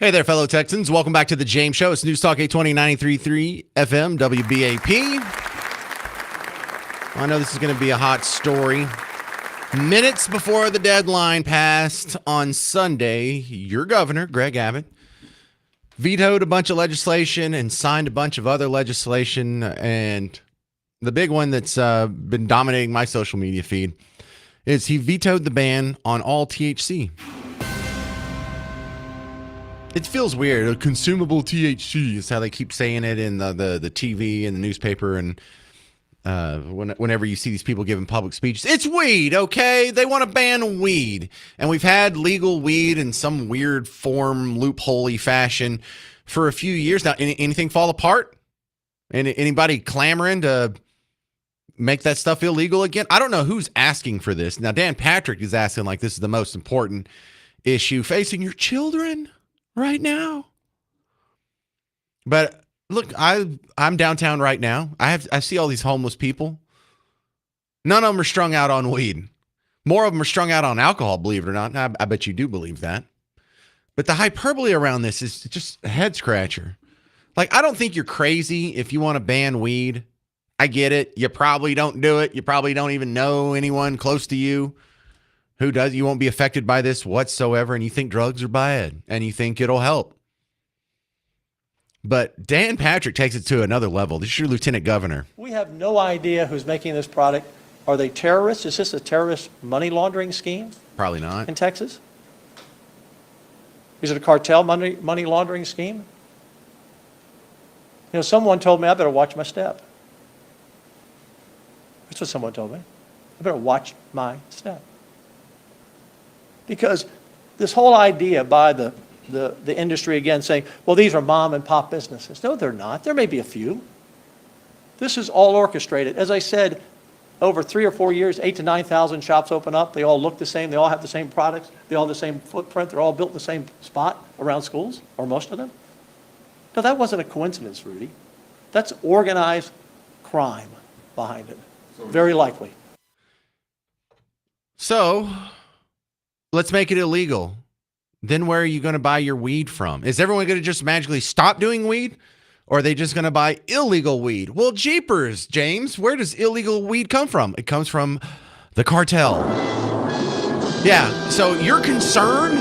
Hey there, fellow Texans. Welcome back to the James Show. It's News Talk 820 93.3 FM WBAP. I know this is going to be a hot story. Minutes before the deadline passed on Sunday, your governor, Greg Abbott, vetoed a bunch of legislation and signed a bunch of other legislation. And the big one that's been dominating my social media feed is he vetoed the ban on all THC. It feels weird. A consumable THC is how they keep saying it in the TV and the newspaper. And whenever you see these people giving public speeches, it's weed, okay? They want to ban weed. And we've had legal weed in some weird form, loophole-y fashion for a few years now. Anything fall apart? Anybody clamoring to make that stuff illegal again? I don't know who's asking for this. Now, Dan Patrick is asking like this is the most important issue facing your children right now. But look, I'm downtown right now. I see all these homeless people. None of them are strung out on weed. More of them are strung out on alcohol, believe it or not. I bet you do believe that. But the hyperbole around this is just a head scratcher. Like, I don't think you're crazy if you want to ban weed. I get it. You probably don't do it. You probably don't even know anyone close to you who does. You won't be affected by this whatsoever. And you think drugs are bad and you think it'll help. But Dan Patrick takes it to another level. This is your lieutenant governor. We have no idea who's making this product. Are they terrorists? Is this a terrorist money laundering scheme? Probably not. In Texas? Is it a cartel money laundering scheme? You know, someone told me I better watch my step. That's what someone told me. I better watch my step. Because this whole idea by the industry again saying, well, these are mom and pop businesses. No, they're not. There may be a few. This is all orchestrated. As I said, over 3 or 4 years, 8,000 to 9,000 shops open up. They all look the same. They all have the same products. They all have the same footprint. They're all built in the same spot around schools, or most of them. No, that wasn't a coincidence, Rudy. That's organized crime behind it. Very likely. So let's make it illegal. Then where are you going to buy your weed from? Is everyone going to just magically stop doing weed? Or are they just going to buy illegal weed? Well, jeepers, James, where does illegal weed come from? It comes from the cartel. Yeah, so your concern,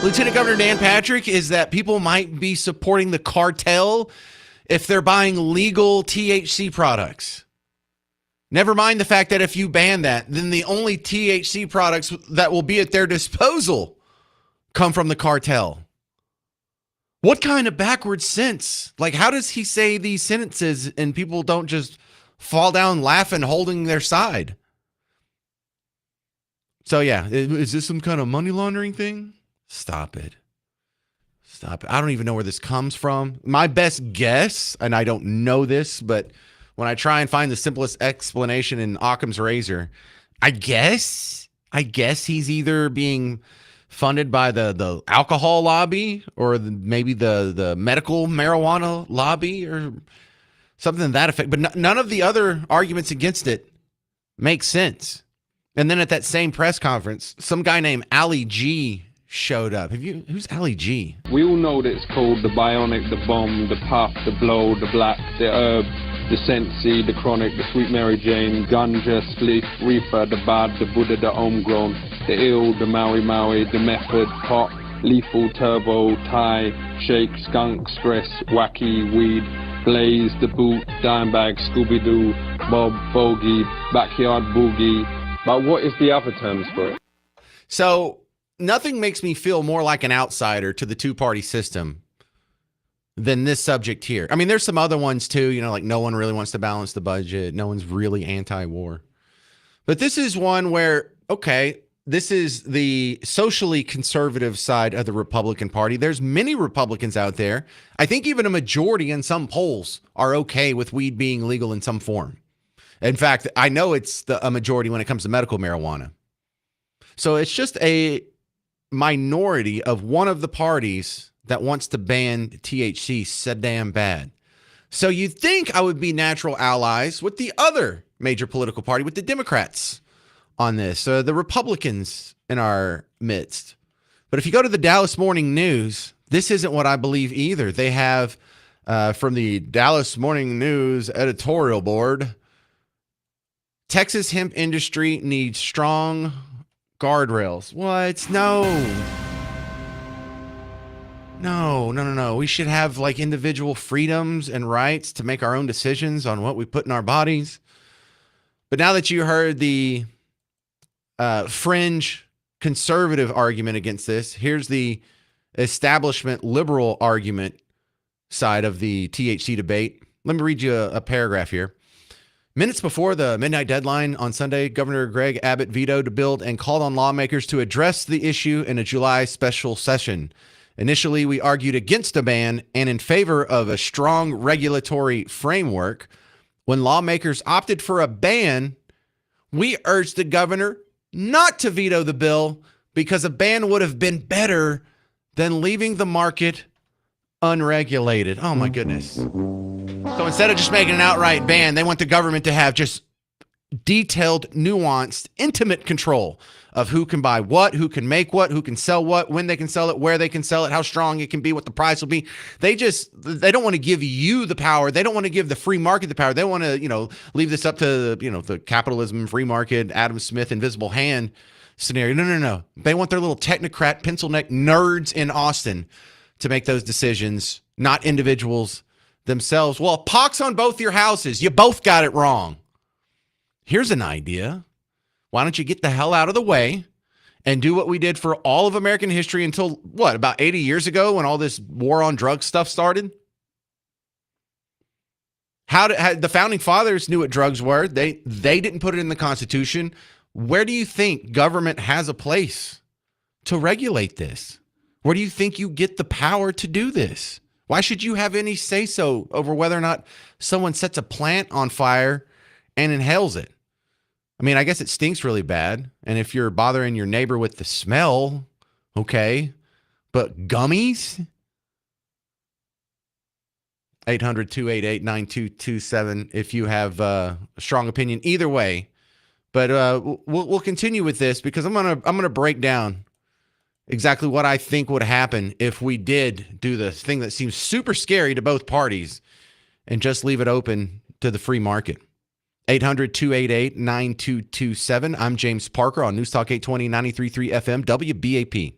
Lieutenant Governor Dan Patrick, is that people might be supporting the cartel if they're buying legal THC products. Never mind the fact that if you ban that, then the only THC products that will be at their disposal come from the cartel. What kind of backwards sense? Like, how does he say these sentences and people don't just fall down laughing, holding their side? So, yeah, is this some kind of money laundering thing? Stop it. Stop it. I don't even know where this comes from. My best guess, and I don't know this, but when I try and find the simplest explanation in Occam's razor, I guess he's either being funded by the alcohol lobby or maybe the medical marijuana lobby or something to that effect. But none of the other arguments against it make sense. And then at that same press conference, some guy named Ali G showed up. Who's Ali G? We all know that it's called the bionic, the bomb, the puff, the blow, the black, the herb, the Sensi, the chronic, the sweet Mary Jane, ganja, spliff, reefer, the bad, the Buddha, the homegrown, the ill, the Maui Maui, the method, pop, lethal, turbo, Thai, shake, skunk, stress, wacky, weed, blaze, the boot, dime bag, Scooby-Doo, Bob, bogey, backyard boogie. But what is the other terms for it? So nothing makes me feel more like an outsider to the two-party system than this subject here. I mean, there's some other ones too, you know, like no one really wants to balance the budget. No one's really anti-war. But this is one where, okay, this is the socially conservative side of the Republican Party. There's many Republicans out there. I think even a majority in some polls are okay with weed being legal in some form. In fact, I know it's a majority when it comes to medical marijuana. So it's just a minority of one of the parties that wants to ban THC so damn bad. So you'd think I would be natural allies with the other major political party, with the Democrats on this, the Republicans in our midst. But if you go to the Dallas Morning News, This isn't what I believe either. They have from the Dallas Morning News editorial board, Texas hemp industry needs strong guardrails. What? No. We should have like individual freedoms and rights to make our own decisions on what we put in our bodies. But now that you heard the fringe conservative argument against this, here's the establishment liberal argument side of the THC debate. Let me read you a paragraph here. Minutes before the midnight deadline on Sunday, Governor Greg Abbott vetoed a bill and called on lawmakers to address the issue in a July special session. Initially, we argued against a ban and in favor of a strong regulatory framework. When lawmakers opted for a ban, we urged the governor not to veto the bill because a ban would have been better than leaving the market unregulated. Oh, my goodness. So instead of just making an outright ban, they want the government to have just detailed, nuanced, intimate control of who can buy what, who can make what, who can sell what, when they can sell it, where they can sell it, how strong it can be, what the price will be. They don't want to give you the power. They don't want to give the free market the power. They want to, leave this up to, the capitalism, free market, Adam Smith, invisible hand scenario. No. They want their little technocrat, pencil neck nerds in Austin to make those decisions, not individuals themselves. Well, pox on both your houses. You both got it wrong. Here's an idea. Why don't you get the hell out of the way and do what we did for all of American history until, about 80 years ago when all this war on drugs stuff started? How the founding fathers knew what drugs were. They didn't put it in the Constitution. Where do you think government has a place to regulate this? Where do you think you get the power to do this? Why should you have any say-so over whether or not someone sets a plant on fire and inhales it? I mean, I guess it stinks really bad. And if you're bothering your neighbor with the smell, okay. But gummies? 800-288-9227 if you have a strong opinion either way. But we'll continue with this because I'm gonna break down exactly what I think would happen if we did do the thing that seems super scary to both parties and just leave it open to the free market. 800-288-9227. I'm James Parker on News Talk 820 93.3 FM WBAP.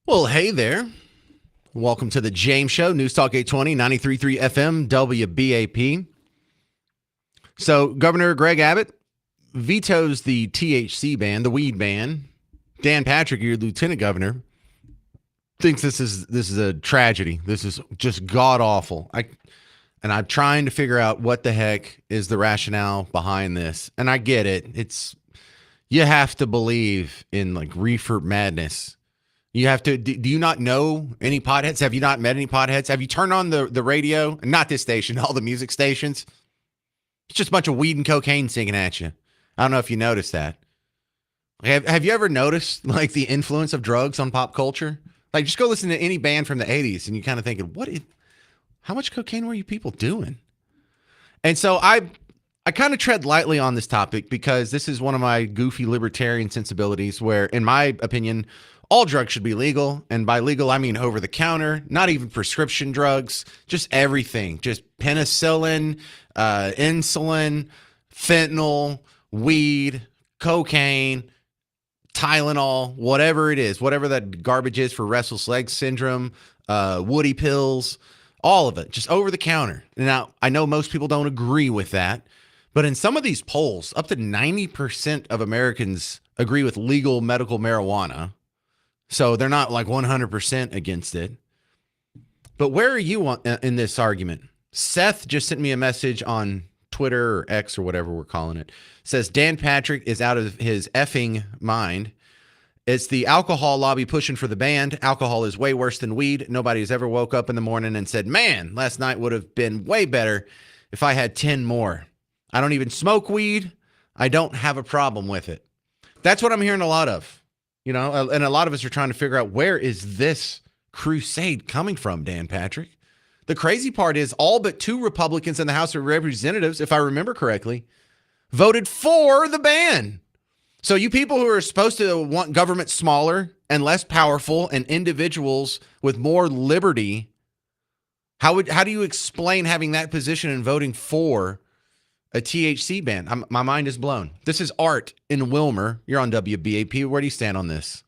Well, hey there. Welcome to the James Show, News Talk 820, 93.3 FM, WBAP. So Governor Greg Abbott vetoes the THC ban, the weed ban. Dan Patrick, your lieutenant governor, thinks this is a tragedy. This is just god-awful. And I'm trying to figure out what the heck is the rationale behind this. And I get it. You have to believe in like reefer madness. You have to. Do you not know any potheads? Have you not met any potheads? Have you turned on the radio? And not this station, all the music stations. It's just a bunch of weed and cocaine singing at you. I don't know if you noticed that. Have you ever noticed like the influence of drugs on pop culture? Like just go listen to any band from the 80s and you kind of thinking, how much cocaine were you people doing? And so I kind of tread lightly on this topic because this is one of my goofy libertarian sensibilities where, in my opinion, all drugs should be legal. And by legal, I mean over the counter, not even prescription drugs, just everything. Just penicillin, insulin, fentanyl, weed, cocaine, Tylenol, whatever it is, whatever that garbage is for restless leg syndrome, woody pills, all of it, just over the counter. Now, I know most people don't agree with that, but in some of these polls, up to 90% of Americans agree with legal medical marijuana. So they're not like 100% against it. But where are you in this argument? Seth just sent me a message on Twitter or X or whatever we're calling it. Says Dan Patrick is out of his effing mind. It's the alcohol lobby pushing for the ban. Alcohol is way worse than weed. Nobody has ever woke up in the morning and said, man, last night would have been way better if I had 10 more. I don't even smoke weed. I don't have a problem with it. That's what I'm hearing a lot of, and a lot of us are trying to figure out where is this crusade coming from, Dan Patrick? The crazy part is all but 2 Republicans in the House of Representatives, if I remember correctly, voted for the ban. So you people who are supposed to want government smaller and less powerful and individuals with more liberty, how do you explain having that position and voting for a THC ban? My mind is blown. This is Art in Wilmer. You're on WBAP. Where do you stand on this?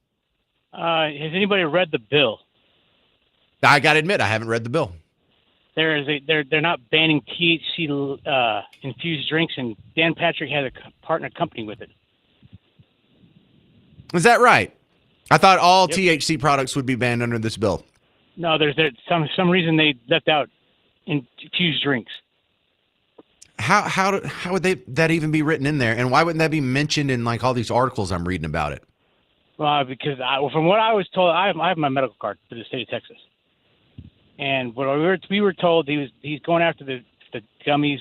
Has anybody read the bill? I got to admit, I haven't read the bill. They're not banning THC infused drinks, and Dan Patrick has a partner company with it. Is that right? I thought all THC products would be banned under this bill. No, there's some reason they left out infused drinks. How would that even be written in there, and why wouldn't that be mentioned in like all these articles I'm reading about it? Well, because from what I was told, I have my medical card for the state of Texas. And what we were told, he's going after the gummies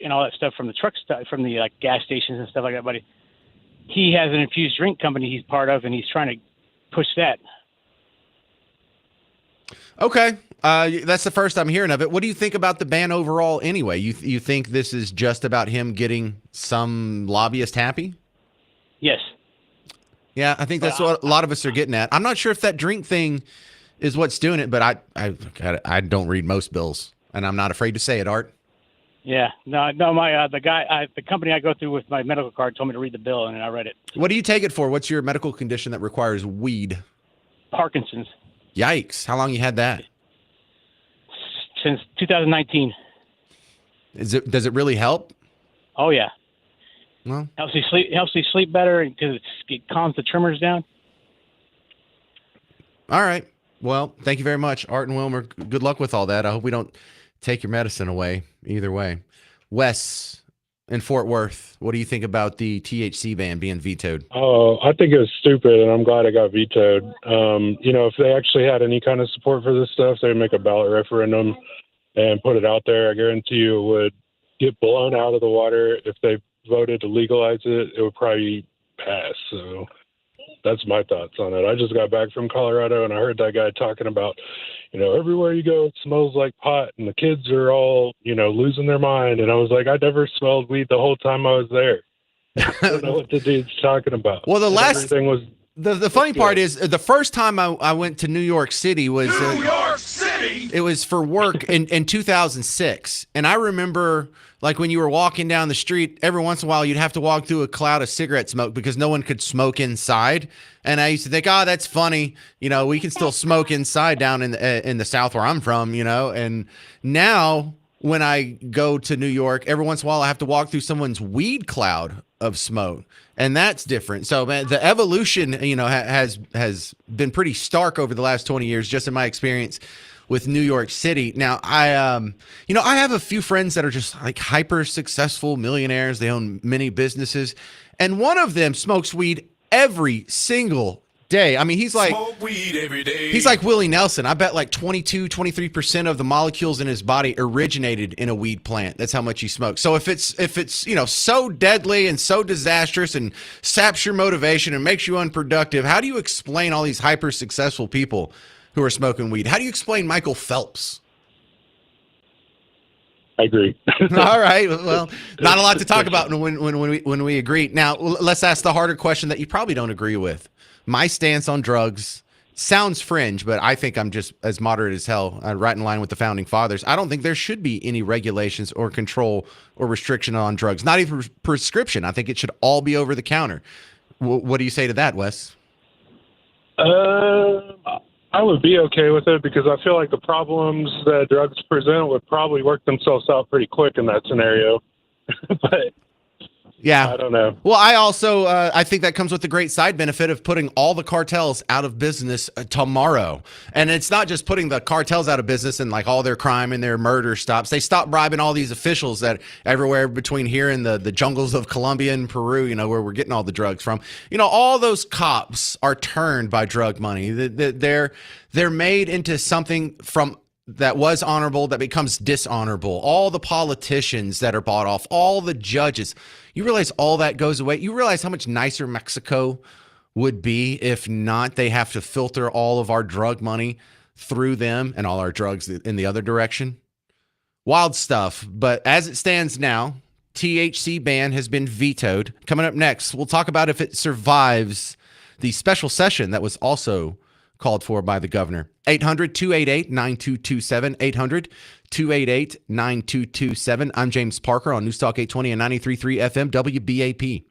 and all that stuff from the truck stuff, from the like gas stations and stuff like that. But he has an infused drink company he's part of, and he's trying to push that. Okay, that's the first I'm hearing of it. What do you think about the ban overall? Anyway, you think this is just about him getting some lobbyist happy? Yes. Yeah, I think that's what a lot of us are getting at. I'm not sure if that drink thing is what's doing it, but I don't read most bills, and I'm not afraid to say it, Art. Yeah, no, the company I go through with my medical card told me to read the bill, and I read it. What do you take it for? What's your medical condition that requires weed? Parkinson's. Yikes! How long you had that? Since 2019. Does it really help? Oh yeah. Well, helps you sleep better because it calms the tremors down. All right. Well, thank you very much, Art and Wilmer. Good luck with all that. I hope we don't take your medicine away either way. Wes in Fort Worth, what do you think about the THC ban being vetoed? Oh, I think it was stupid, and I'm glad it got vetoed. If they actually had any kind of support for this stuff, they'd make a ballot referendum and put it out there. I guarantee you it would get blown out of the water. If they voted to legalize it, it would probably pass. So that's my thoughts on it. I just got back from Colorado, and I heard that guy talking about, everywhere you go, it smells like pot, and the kids are all, losing their mind. And I was like, I never smelled weed the whole time I was there. I don't know what the dude's talking about. Well, everything was the funny part is the first time I went to New York City was New York City. It was for work in 2006. And I remember, like, when you were walking down the street, every once in a while you'd have to walk through a cloud of cigarette smoke because no one could smoke inside. And I used to think, oh, that's funny. You know, we can still smoke inside down in the South where I'm from, you know. And now when I go to New York, every once in a while I have to walk through someone's weed cloud of smoke. And that's different. So, man, the evolution, you know, has been pretty stark over the last 20 years, just in my experience with New York City. Now, I have a few friends that are just like hyper successful millionaires. They own many businesses, and one of them smokes weed every single day. I mean, he's like Smoke weed every day. He's like Willie Nelson. I bet like 23% of the molecules in his body originated in a weed plant. That's how much he smokes. So if it's you know, so deadly and so disastrous and saps your motivation and makes you unproductive, how do you explain all these hyper successful people who are smoking weed? How do you explain Michael Phelps? I agree. All right. Well, not a lot to talk about when we agree. Now, let's ask the harder question that you probably don't agree with. My stance on drugs sounds fringe, but I think I'm just as moderate as hell, right in line with the founding fathers. I don't think there should be any regulations or control or restriction on drugs, not even prescription. I think it should all be over the counter. What do you say to that, Wes? I would be okay with it because I feel like the problems that drugs present would probably work themselves out pretty quick in that scenario. But yeah, I don't know. Well, I also I think that comes with the great side benefit of putting all the cartels out of business tomorrow. And it's not just putting the cartels out of business and like all their crime and their murder stops. They stop bribing all these officials that everywhere between here and the jungles of Colombia and Peru, you know, where we're getting all the drugs from. You know, all those cops are turned by drug money. They're made into something from that was honorable that becomes dishonorable. All the politicians that are bought off, all the judges. You realize all that goes away. You realize how much nicer Mexico would be if not they have to filter all of our drug money through them and all our drugs in the other direction. Wild stuff. But as it stands now, THC ban has been vetoed. Coming up next, we'll talk about if it survives the special session that was also called for by the governor. 800-288-9227. 800-288-9227. I'm James Parker on News Talk 820 and 93.3 FM WBAP.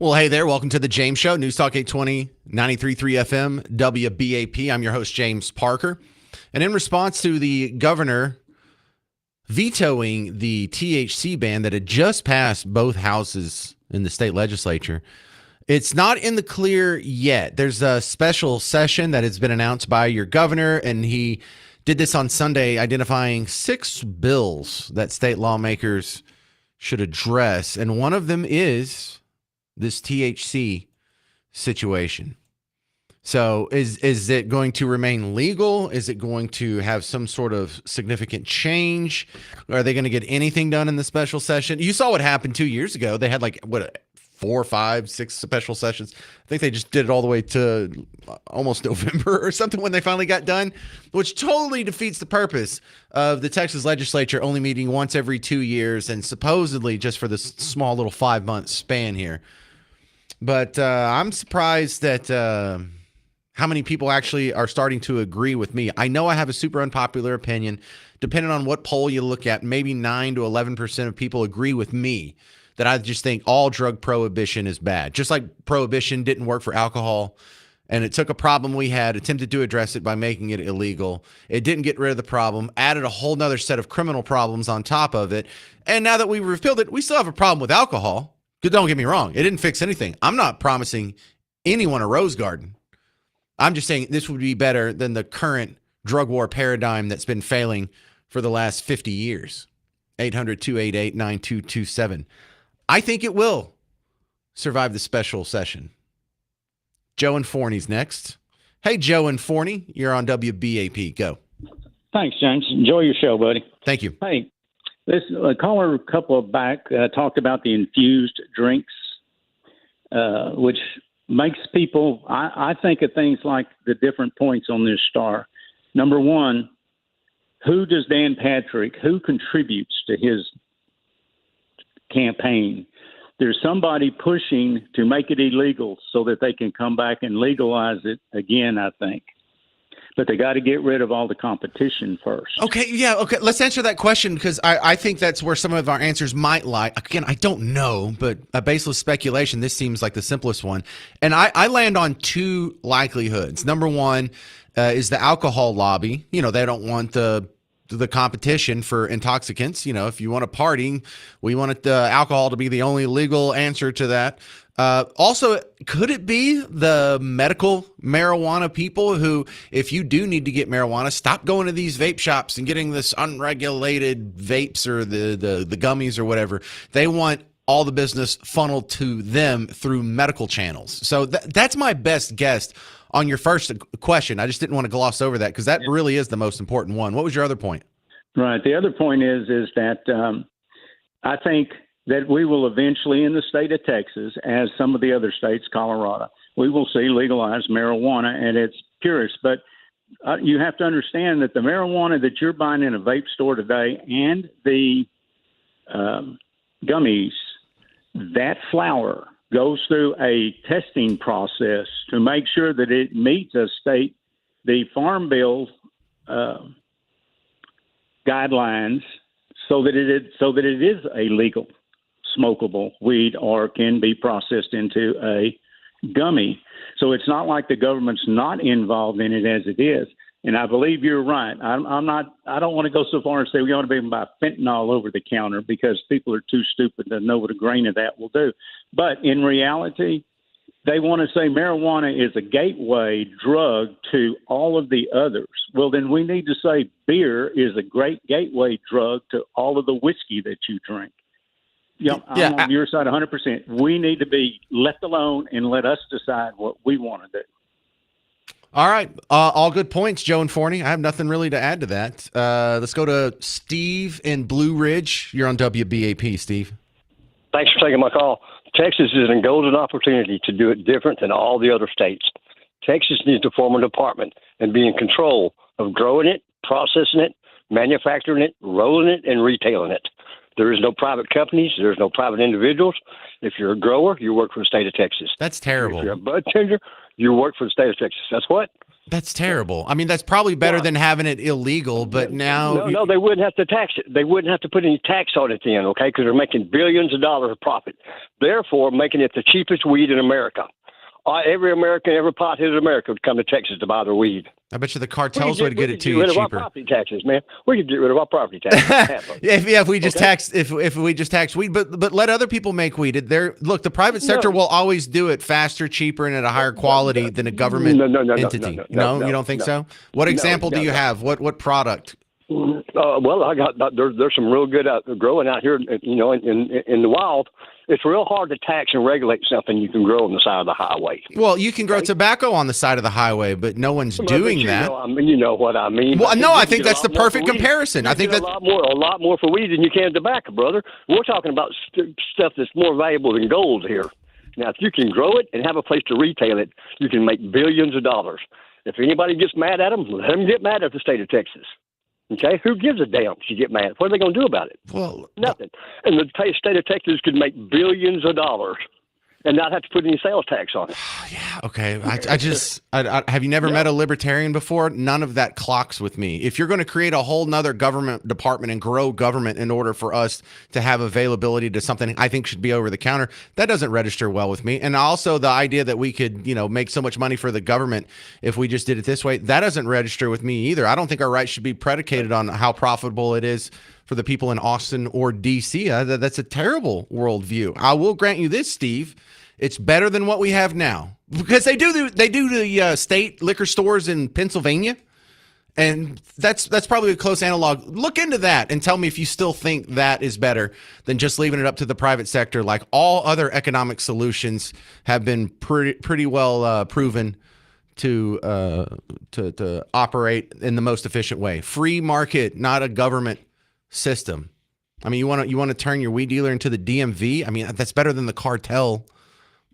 Well, hey there. Welcome to the James Show, News Talk 820, 93.3 FM, WBAP. I'm your host, James Parker. And in response to the governor vetoing the THC ban that had just passed both houses in the state legislature, it's not in the clear yet. There's a special session that has been announced by your governor, and he did this on Sunday, identifying 6 bills that state lawmakers should address. And one of them is this THC situation. So is it going to remain legal? Is it going to have some sort of significant change? Are they going to get anything done in the special session? You saw what happened 2 years ago. They had 4, 5, 6 special sessions. I think they just did it all the way to almost November or something when they finally got done, which totally defeats the purpose of the Texas legislature only meeting once every 2 years and supposedly just for this small little 5-month span here. But I'm surprised that how many people actually are starting to agree with me. I know I have a super unpopular opinion. Depending on what poll you look at, maybe 9 to 11% of people agree with me that I just think all drug prohibition is bad. Just like prohibition didn't work for alcohol, and it took a problem we had, attempted to address it by making it illegal. It didn't get rid of the problem, added a whole nother set of criminal problems on top of it. And now that we've repealed it, we still have a problem with alcohol. Don't get me wrong. It didn't fix anything. I'm not promising anyone a rose garden. I'm just saying this would be better than the current drug war paradigm that's been failing for the last 50 years. 800-288-9227. I think it will survive the special session. Joe and Forney's next. Hey, Joe and Forney, you're on WBAP. Go. Thanks, James. Enjoy your show, buddy. Thank you. Hey, this caller a couple of back talked about the infused drinks, which makes people, I think of things like the different points on this star. Number one, who does Dan Patrick, who contributes to his campaign? There's somebody pushing to make it illegal so that they can come back and legalize it again, I think. But they got to get rid of all the competition first. Okay, yeah, okay. Let's answer that question because I think that's where some of our answers might lie. Again, I don't know, but a baseless speculation, this seems like the simplest one. And I land on 2 likelihoods. Number one is the alcohol lobby. You know, they don't want the competition for intoxicants. You know, if you want to party, we want the alcohol to be the only legal answer to that. Also, could it be the medical marijuana people who, if you do need to get marijuana, stop going to these vape shops and getting this unregulated vapes or the gummies or whatever. They want all the business funneled to them through medical channels. So that's my best guess on your first question. I just didn't want to gloss over that because that really is the most important one. What was your other point? Right. The other point is that I think that we will eventually, in the state of Texas, as some of the other states, Colorado, we will see legalized marijuana at its purest. But you have to understand that the marijuana that you're buying in a vape store today and the gummies, that flower goes through a testing process to make sure that it meets the Farm Bill guidelines, so that it is a legal smokable weed or can be processed into a gummy. So it's not like the government's not involved in it as it is. And I believe you're right. I don't want to go so far and say we ought to be able to buy fentanyl over the counter because people are too stupid to know what a grain of that will do. But in reality, they want to say marijuana is a gateway drug to all of the others. Well, then we need to say beer is a great gateway drug to all of the whiskey that you drink. I'm on your side 100%. We need to be left alone and let us decide what we want to do. All right. All good points, Joe and Forney. I have nothing really to add to that. Let's go to Steve in Blue Ridge. You're on WBAP, Steve. Thanks for taking my call. Texas is a golden opportunity to do it different than all the other states. Texas needs to form a department and be in control of growing it, processing it, manufacturing it, rolling it, and retailing it. There is no private companies. There's no private individuals. If you're a grower, you work for the state of Texas. That's terrible. If you're a bud tender, you work for the state of Texas. That's what? That's terrible. I mean, that's probably better than having it illegal, but now... No, they wouldn't have to tax it. They wouldn't have to put any tax on it then, okay, because they're making billions of dollars of profit, therefore making it the cheapest weed in America. Every American, every pothead in America would come to Texas to buy their weed. I bet you the cartels would get it to you cheaper. Get rid of our cheaper. property taxes, man. We could get rid of our property taxes. If we just if we just tax weed, but let other people make weed. Look, the private sector will always do it faster, cheaper, and at a higher quality than a government entity. No, you don't think so? What example do you have? What product? Well, I got there's some real good growing out here, in the wild. It's real hard to tax and regulate something you can grow on the side of the highway. Well, you can grow tobacco on the side of the highway, but no one's doing that. You know what I mean. Well, no, I think that's the perfect comparison. I think that a lot more for weed than you can tobacco, brother. We're talking about stuff that's more valuable than gold here. Now, if you can grow it and have a place to retail it, you can make billions of dollars. If anybody gets mad at them, let them get mad at the state of Texas. Okay, who gives a damn if you get mad? What are they going to do about it? Well, nothing. And the state of Texas could make billions of dollars and not have to put any sales tax on it. Yeah, okay. I have you never met a libertarian before? None of that clocks with me. If you're going to create a whole nother government department and grow government in order for us to have availability to something I think should be over the counter, that doesn't register well with me. And also the idea that we could, make so much money for the government if we just did it this way, that doesn't register with me either. I don't think our rights should be predicated on how profitable it is for the people in Austin or D.C. That's a terrible worldview. I will grant you this, Steve. It's better than what we have now because they do the state liquor stores in Pennsylvania, and that's probably a close analog. Look into that and tell me if you still think that is better than just leaving it up to the private sector. Like all other economic solutions have been pretty well proven to operate in the most efficient way. Free market, not a government system. I mean, you want to turn your weed dealer into the DMV? I mean, that's better than the cartel.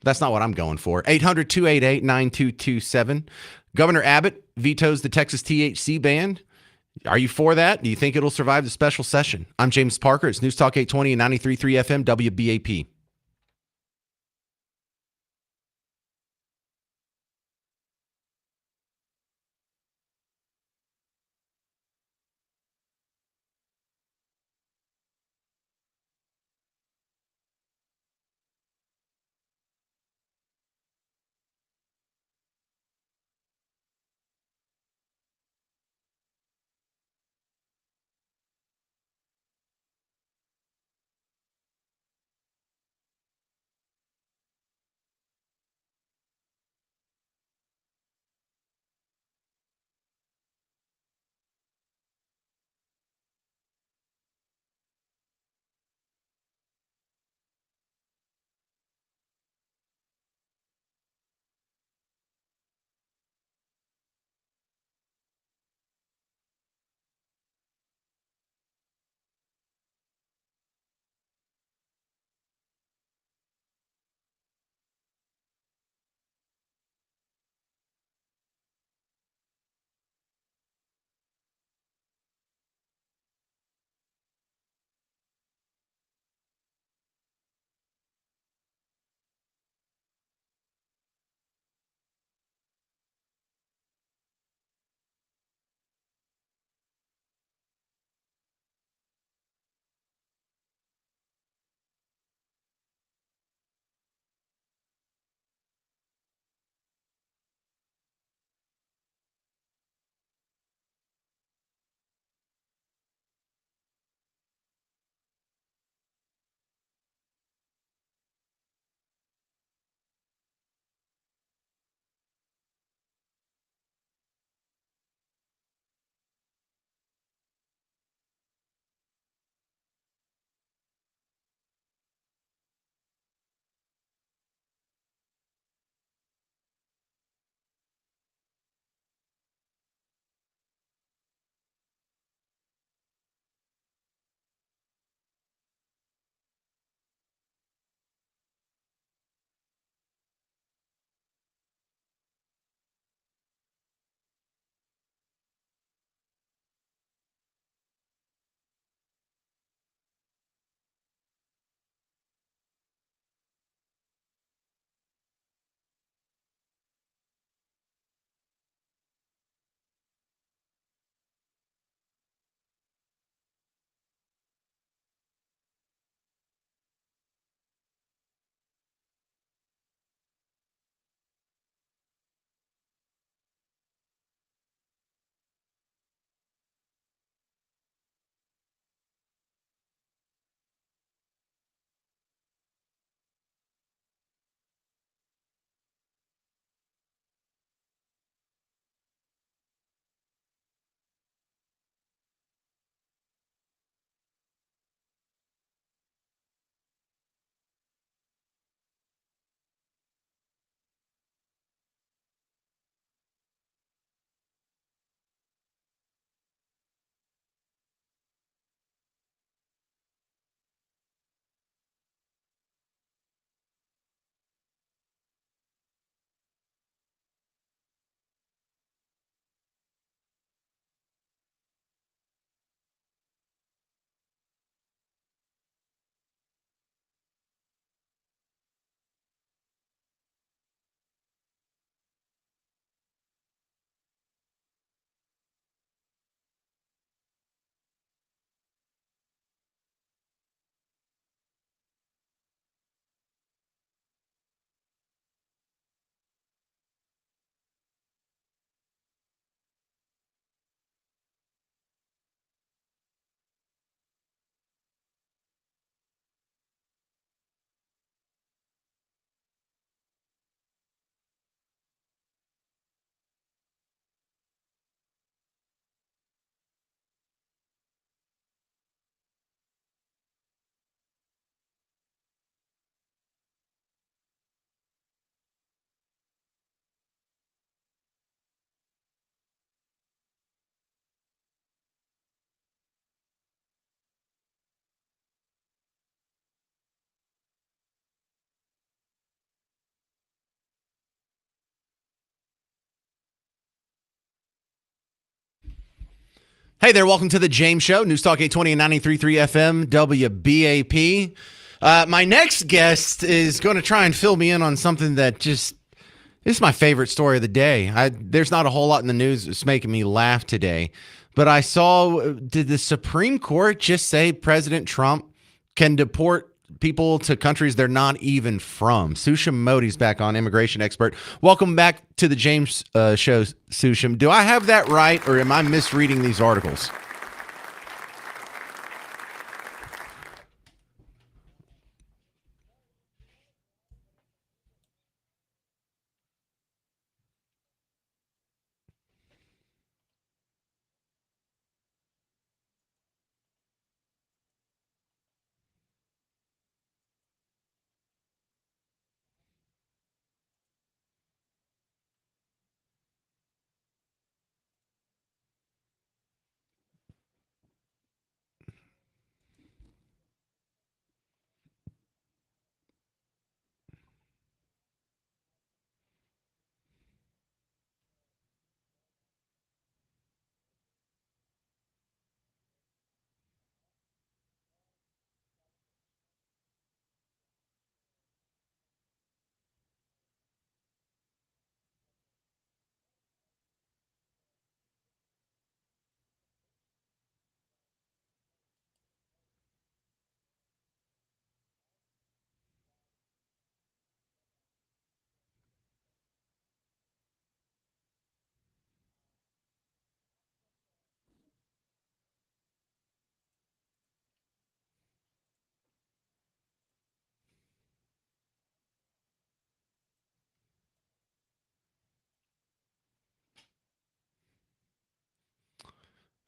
That's not what I'm going for. 800-288-9227. Governor Abbott vetoes the Texas THC ban. Are you for that? Do you think it'll survive the special session? I'm James Parker. It's News Talk 820 and 93.3 FM WBAP. Hey there, welcome to the James Show, News Talk 820 and 93.3 FM, WBAP. My next guest is going to try and fill me in on something that this is my favorite story of the day. There's not a whole lot in the news that's making me laugh today, but I saw, did the Supreme Court just say President Trump can deport people to countries they're not even from? Susham Modi's back on, immigration expert. Welcome back to the James Show, Susham. Do I have that right, or am I misreading these articles?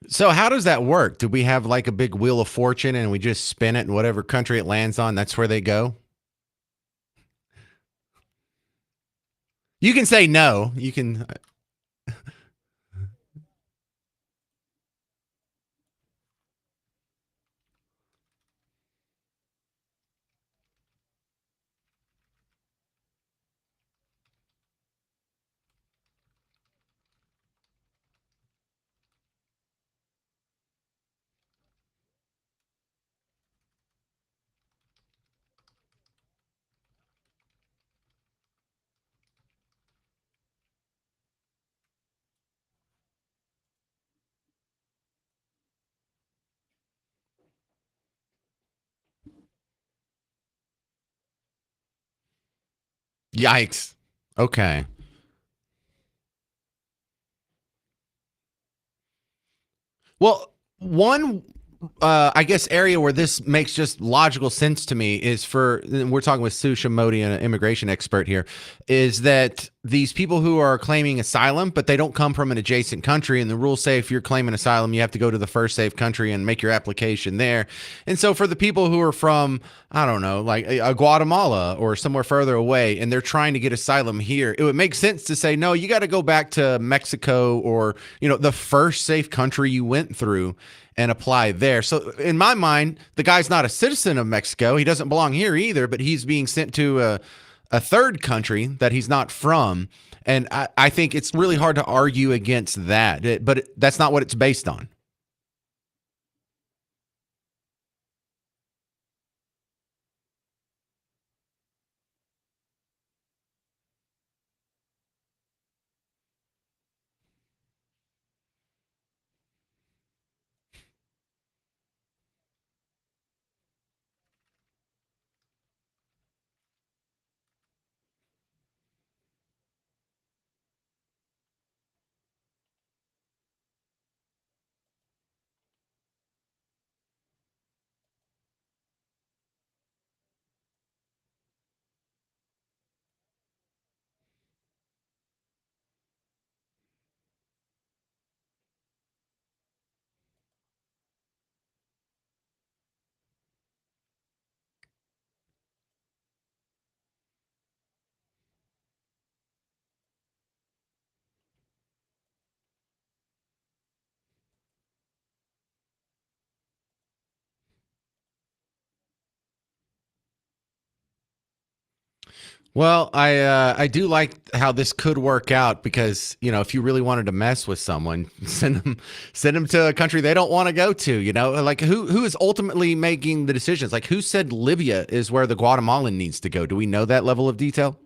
So how does that work? Do we have like a big wheel of fortune and we just spin it, and whatever country it lands on, that's where they go? You can say no. You can. Yikes. Okay. Well, one, I guess, area where this makes just logical sense to me is we're talking with Sue Shimodi, an immigration expert here, is that these people who are claiming asylum, but they don't come from an adjacent country. And the rules say if you're claiming asylum, you have to go to the first safe country and make your application there. And so for the people who are from, I don't know, like Guatemala or somewhere further away, and they're trying to get asylum here, it would make sense to say, no, you got to go back to Mexico or, the first safe country you went through and apply there. So in my mind, the guy's not a citizen of Mexico. He doesn't belong here either, but he's being sent to a third country that he's not from. And I think it's really hard to argue against that, but that's not what it's based on. Well, I do like how this could work out because, you know, if you really wanted to mess with someone, send them to a country they don't want to go to. You know, like who is ultimately making the decisions? Like who said Libya is where the Guatemalan needs to go? Do we know that level of detail?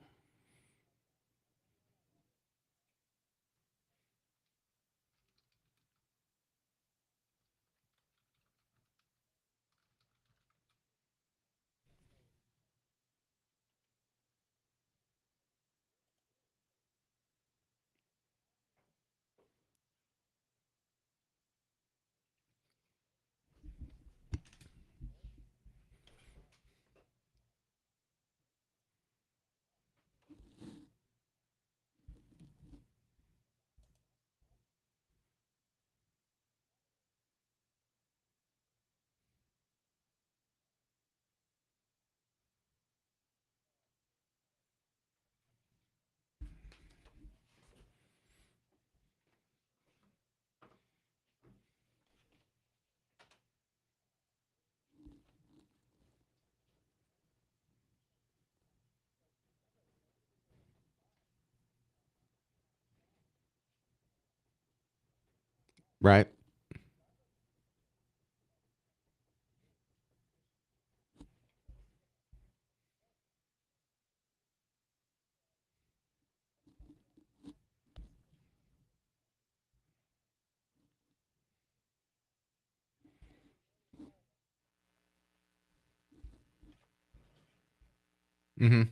Right. Mm-hmm.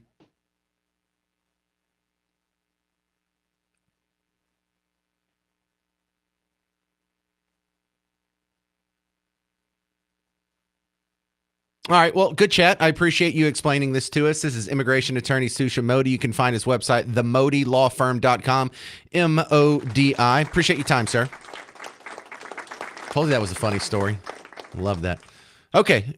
All right. Well, good chat. I appreciate you explaining this to us. This is immigration attorney Susha Modi. You can find his website, themodilawfirm.com. MODI. Appreciate your time, sir. Told you that was a funny story. Love that. Okay.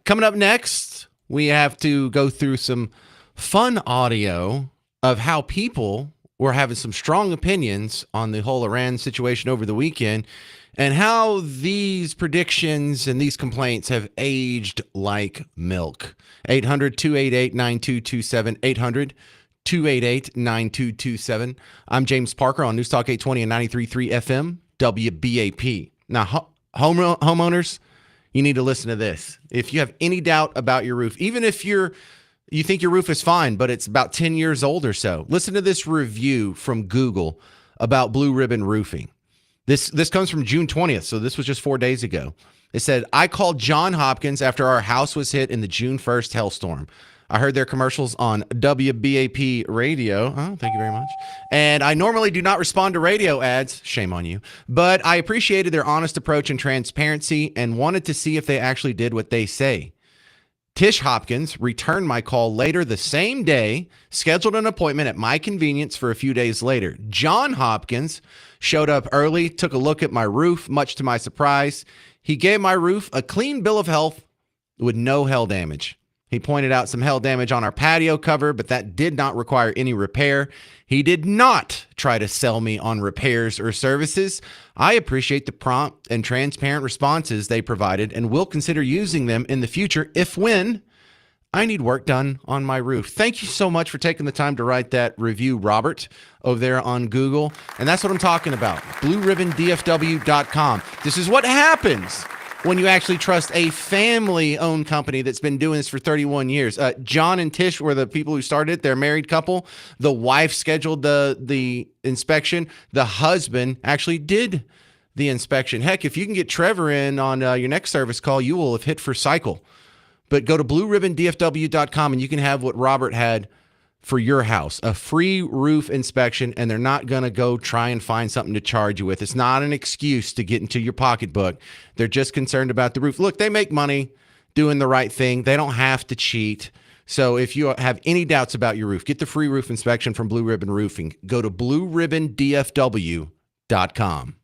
Coming up next, we have to go through some fun audio of how people were having some strong opinions on the whole Iran situation over the weekend and how these predictions and these complaints have aged like milk. 800-288-9227. 800-288-9227. I'm James Parker on News Talk 820 and 93.3 FM, WBAP. Now, homeowners, you need to listen to this. If you have any doubt about your roof, even if you think your roof is fine, but it's about 10 years old or so, listen to this review from Google about Blue Ribbon Roofing. This comes from June 20th, so this was just 4 days ago. It said, I called John Hopkins after our house was hit in the June 1st hailstorm. I heard their commercials on WBAP radio. Oh, thank you very much. And I normally do not respond to radio ads. Shame on you. But I appreciated their honest approach and transparency and wanted to see if they actually did what they say. Tish Hopkins returned my call later the same day, scheduled an appointment at my convenience for a few days later. John Hopkins showed up early, took a look at my roof, much to my surprise. He gave my roof a clean bill of health with no hail damage. He pointed out some hail damage on our patio cover, but that did not require any repair. He did not try to sell me on repairs or services. I appreciate the prompt and transparent responses they provided and will consider using them in the future if when I need work done on my roof. Thank you so much for taking the time to write that review, Robert, over there on Google. And that's what I'm talking about. BlueRibbonDFW.com. This is what happens when you actually trust a family-owned company that's been doing this for 31 years. John and Tish were the people who started it. They're a married couple. The wife scheduled the inspection. The husband actually did the inspection. Heck, if you can get Trevor in on your next service call, you will have hit for cycle. But go to BlueRibbonDFW.com and you can have what Robert had for your house, a free roof inspection, and they're not going to go try and find something to charge you with. It's not an excuse to get into your pocketbook. They're just concerned about the roof. Look, they make money doing the right thing. They don't have to cheat. So if you have any doubts about your roof, get the free roof inspection from Blue Ribbon Roofing. Go to BlueRibbonDFW.com.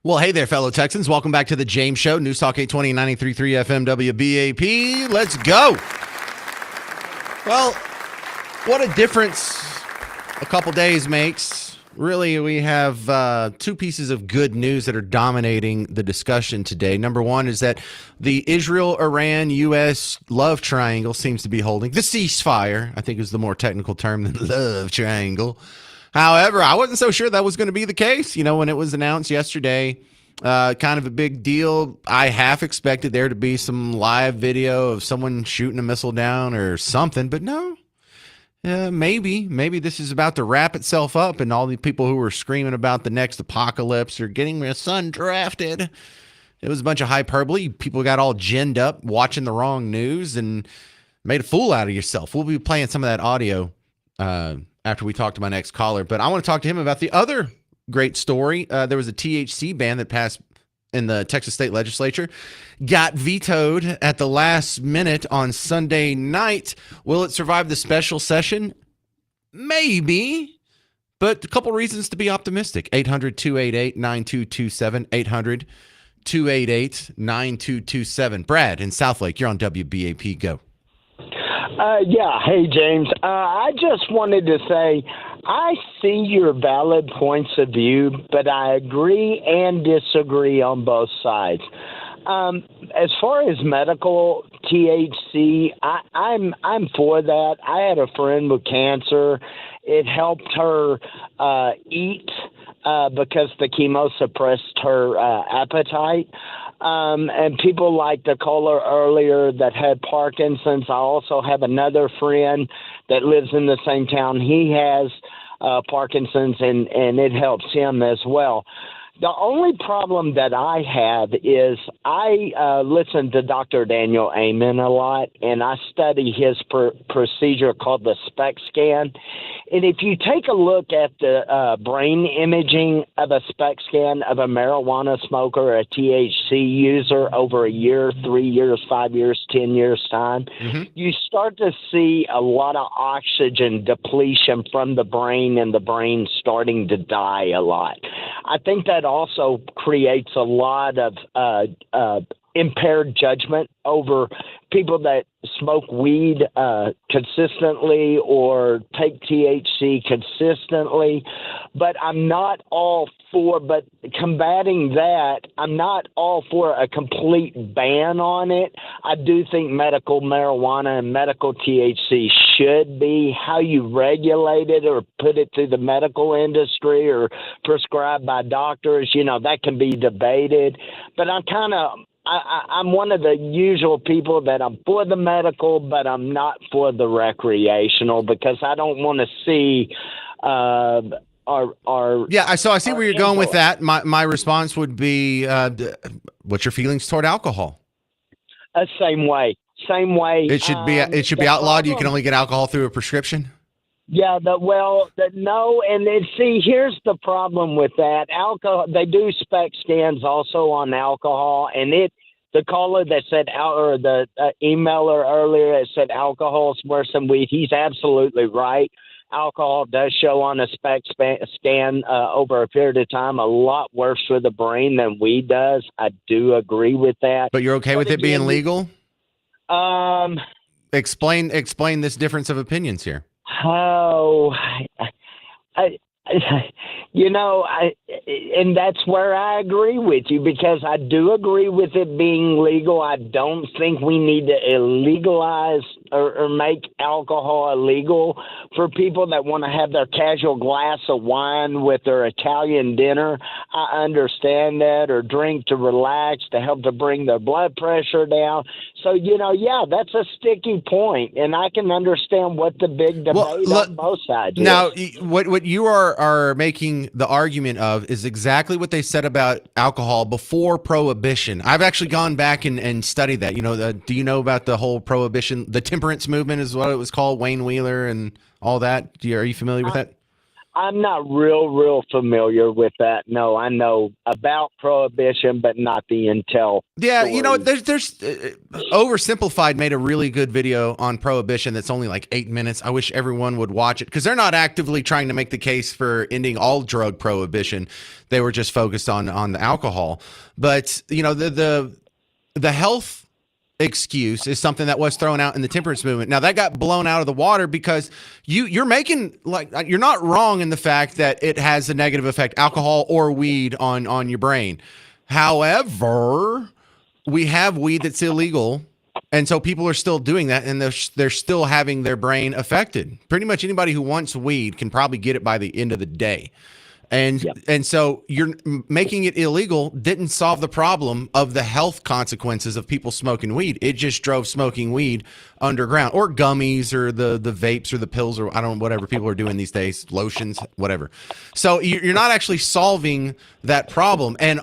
Well, hey there, fellow Texans. Welcome back to the James Show. News Talk 820 93.3 FM WBAP. Let's go. Well, what a difference a couple days makes. Really, we have two pieces of good news that are dominating the discussion today. Number one is that the Israel-Iran-U.S. love triangle seems to be holding. The ceasefire, I think, is the more technical term than love triangle. However, I wasn't so sure that was going to be the case. You know, when it was announced yesterday, kind of a big deal. I half expected there to be some live video of someone shooting a missile down or something, but no. Maybe this is about to wrap itself up, and all the people who were screaming about the next apocalypse or getting their son drafted. It was a bunch of hyperbole. People got all ginned up watching the wrong news and made a fool out of yourself. We'll be playing some of that audio after we talk to my next caller. But I want to talk to him about the other great story. There was a THC ban that passed in the Texas State Legislature, got vetoed at the last minute on Sunday night. Will it survive the special session? Maybe, but a couple reasons to be optimistic. 800-288-9227, 800-288-9227. Brad in Southlake, you're on WBAP. Go. Yeah. Hey, James. I just wanted to say I see your valid points of view, but I agree and disagree on both sides. As far as medical THC, I'm for that. I had a friend with cancer. It helped her eat because the chemo suppressed her appetite. And people like the caller earlier that had Parkinson's. I also have another friend that lives in the same town. He has Parkinson's, and it helps him as well. The only problem that I have is I listen to Dr. Daniel Amen a lot, and I study his procedure called the SPECT scan. And if you take a look at the brain imaging of a SPECT scan of a marijuana smoker or a THC user over a year, 3 years, 5 years, 10 years time, you start to see a lot of oxygen depletion from the brain and the brain starting to die a lot. I think that also creates a lot of impaired judgment over people that smoke weed consistently or take THC consistently. But I'm not all for, but combating that, I'm not all for a complete ban on it. I do think medical marijuana and medical THC should be. How you regulate it or put it through the medical industry or prescribed by doctors, you know, that can be debated. But I'm one of the usual people that I'm for the medical, but I'm not for the recreational because I don't want to see our so I see where you're going with that. My response would be, what's your feelings toward alcohol? Same way. It should be outlawed. You can only get alcohol through a prescription. Yeah, no, and then see, here's the problem with that. Alcohol, they do SPECT scans also on alcohol, and the caller that said, or the emailer earlier that said alcohol is worse than weed, he's absolutely right. Alcohol does show on a SPECT scan over a period of time a lot worse for the brain than weed does. I do agree with that. But you're okay with it being legal? Explain this difference of opinions here. Oh, and that's where I agree with you because I do agree with it being legal. I don't think we need to illegalize or make alcohol illegal for people that want to have their casual glass of wine with their Italian dinner. I understand that, or drink to relax to help to bring their blood pressure down. So, that's a sticky point, and I can understand what the big debate on both sides now, is. What you are making the argument of is exactly what they said about alcohol before Prohibition. I've actually gone back and studied that. Do you know about the whole Prohibition? The temperance movement is what it was called, Wayne Wheeler and all that. Are you familiar with that? I'm not real familiar with that. No, I know about prohibition, but not the intel. Yeah, story. there's Oversimplified made a really good video on prohibition that's only like 8 minutes. I wish everyone would watch it because they're not actively trying to make the case for ending all drug prohibition. They were just focused on the alcohol. But the health excuse is something that was thrown out in the temperance movement. Now that got blown out of the water because you're making you're not wrong in the fact that it has a negative effect, alcohol or weed on your brain. However, we have weed that's illegal, and so people are still doing that, and they're still having their brain affected. Pretty much anybody who wants weed can probably get it by the end of the day. And so you're making it illegal didn't solve the problem of the health consequences of people smoking weed. It just drove smoking weed underground, or gummies, or the vapes, or the pills, or I don't know, whatever people are doing these days, lotions, whatever. So you're not actually solving that problem. And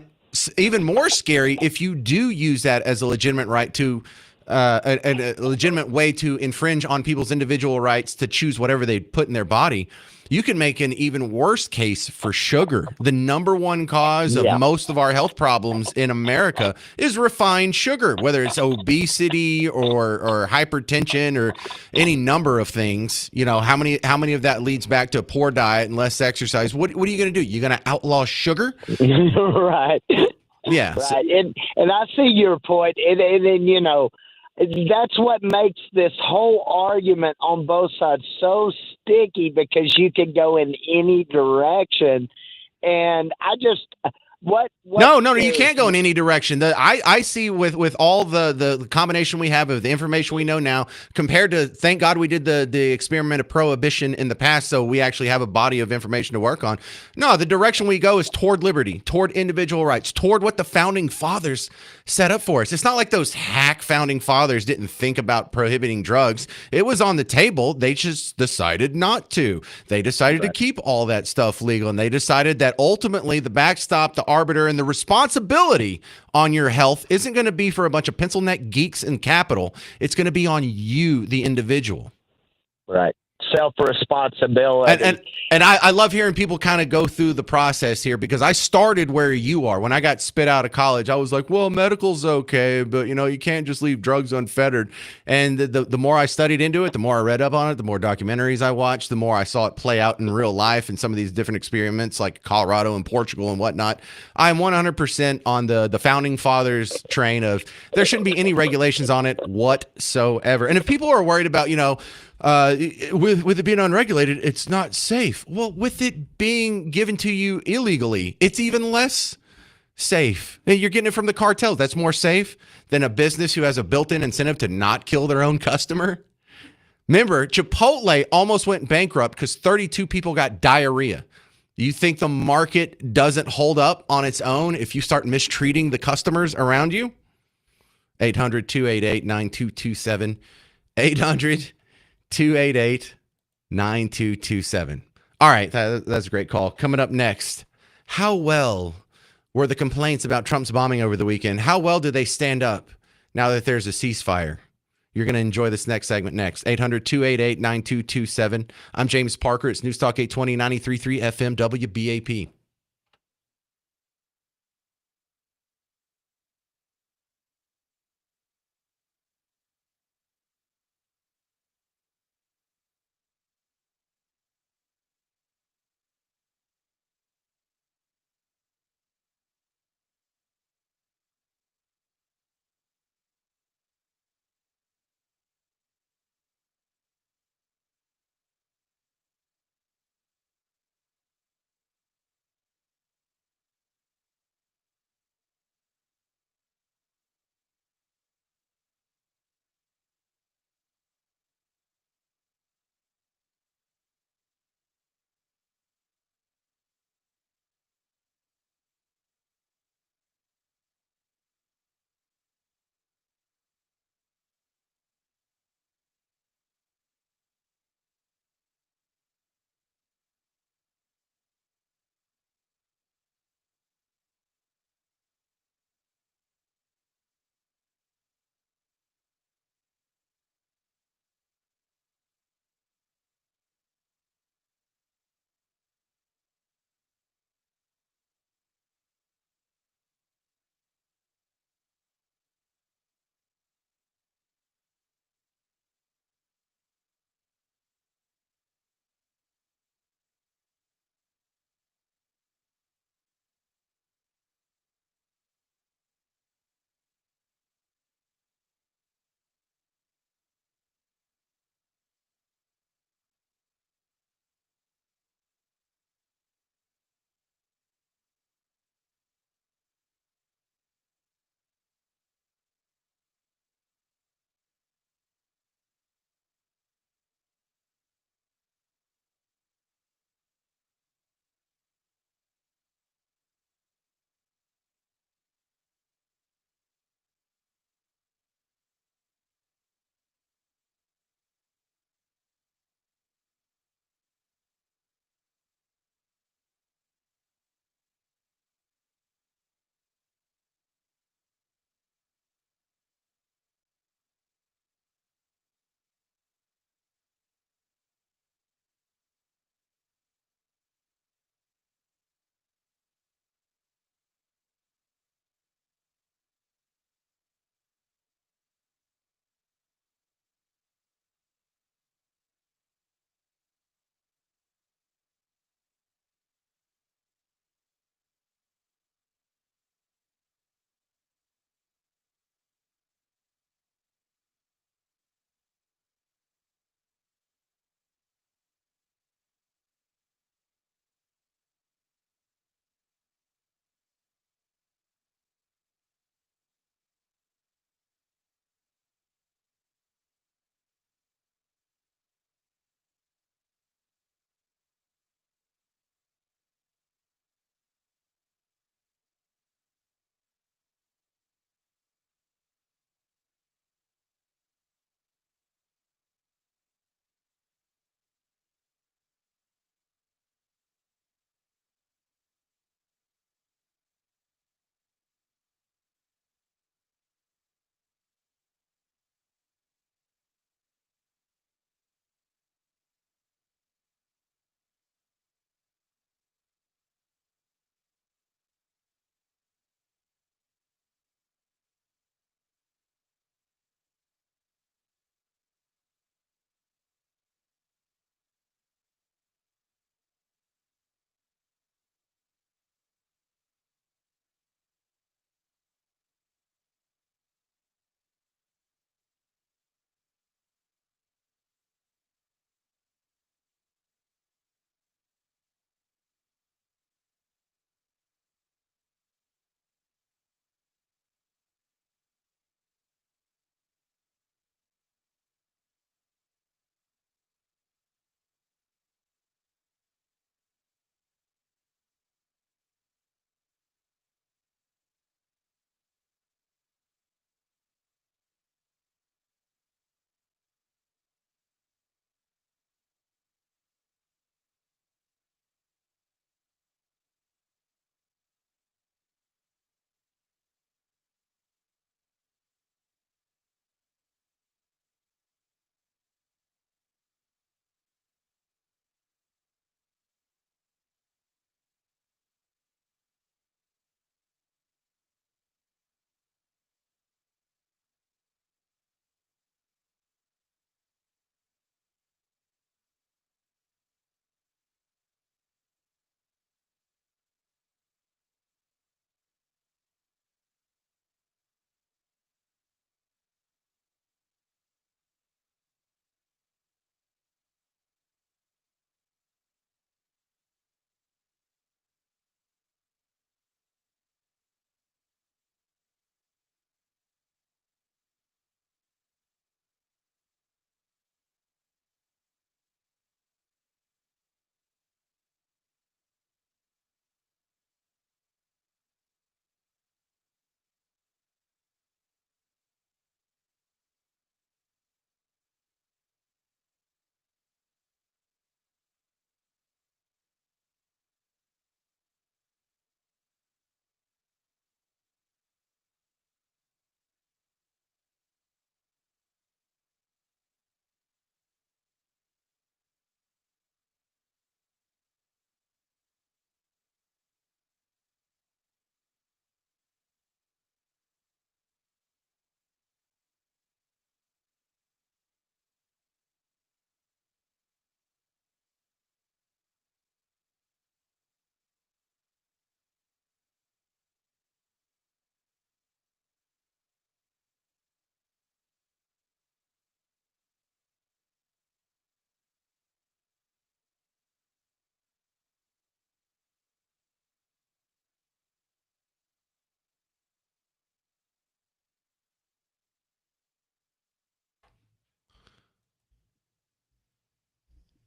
even more scary, if you do use that as a legitimate right to a legitimate way to infringe on people's individual rights to choose whatever they put in their body, you can make an even worse case for sugar. The number one cause of most of our health problems in America is refined sugar, whether it's obesity or hypertension or any number of things. How many of that leads back to a poor diet and less exercise? What are you going to do? You're going to outlaw sugar? Right. Yeah. Right. And I see your point. And that's what makes this whole argument on both sides so sticky, because you can go in any direction. And I just No, you can't go in any direction. I see with all the combination we have of the information we know now, compared to, thank God we did the experiment of prohibition in the past, so we actually have a body of information to work on. No, the direction we go is toward liberty, toward individual rights, toward what the founding fathers set up for us. It's not like those hack founding fathers didn't think about prohibiting drugs. It was on the table. They just decided not to. They decided to keep all that stuff legal, and they decided that ultimately the backstop, the arbiter, and the responsibility on your health isn't going to be for a bunch of pencil neck geeks in capital. It's going to be on you, the individual. Right. Self-responsibility. And I love hearing people kind of go through the process here, because I started where you are. When I got spit out of college, I was like, well, medical's okay, but you can't just leave drugs unfettered. And the more I studied into it, the more I read up on it, the more documentaries I watched, the more I saw it play out in real life in some of these different experiments like Colorado and Portugal and whatnot. I'm 100% on the founding fathers train of there shouldn't be any regulations on it whatsoever. And if people are worried about, with it being unregulated, it's not safe. Well, with it being given to you illegally, it's even less safe. You're getting it from the cartels. That's more safe than a business who has a built-in incentive to not kill their own customer. Remember, Chipotle almost went bankrupt because 32 people got diarrhea. You think the market doesn't hold up on its own if you start mistreating the customers around you? 800-288-9227. 800-288-9227. All right, that's a great call. Coming up next, how well were the complaints about Trump's bombing over the weekend? How well do they stand up now that there's a ceasefire? You're going to enjoy this next segment next. 800-288-9227. I'm James Parker. It's News Talk 820, 93.3 FM WBAP.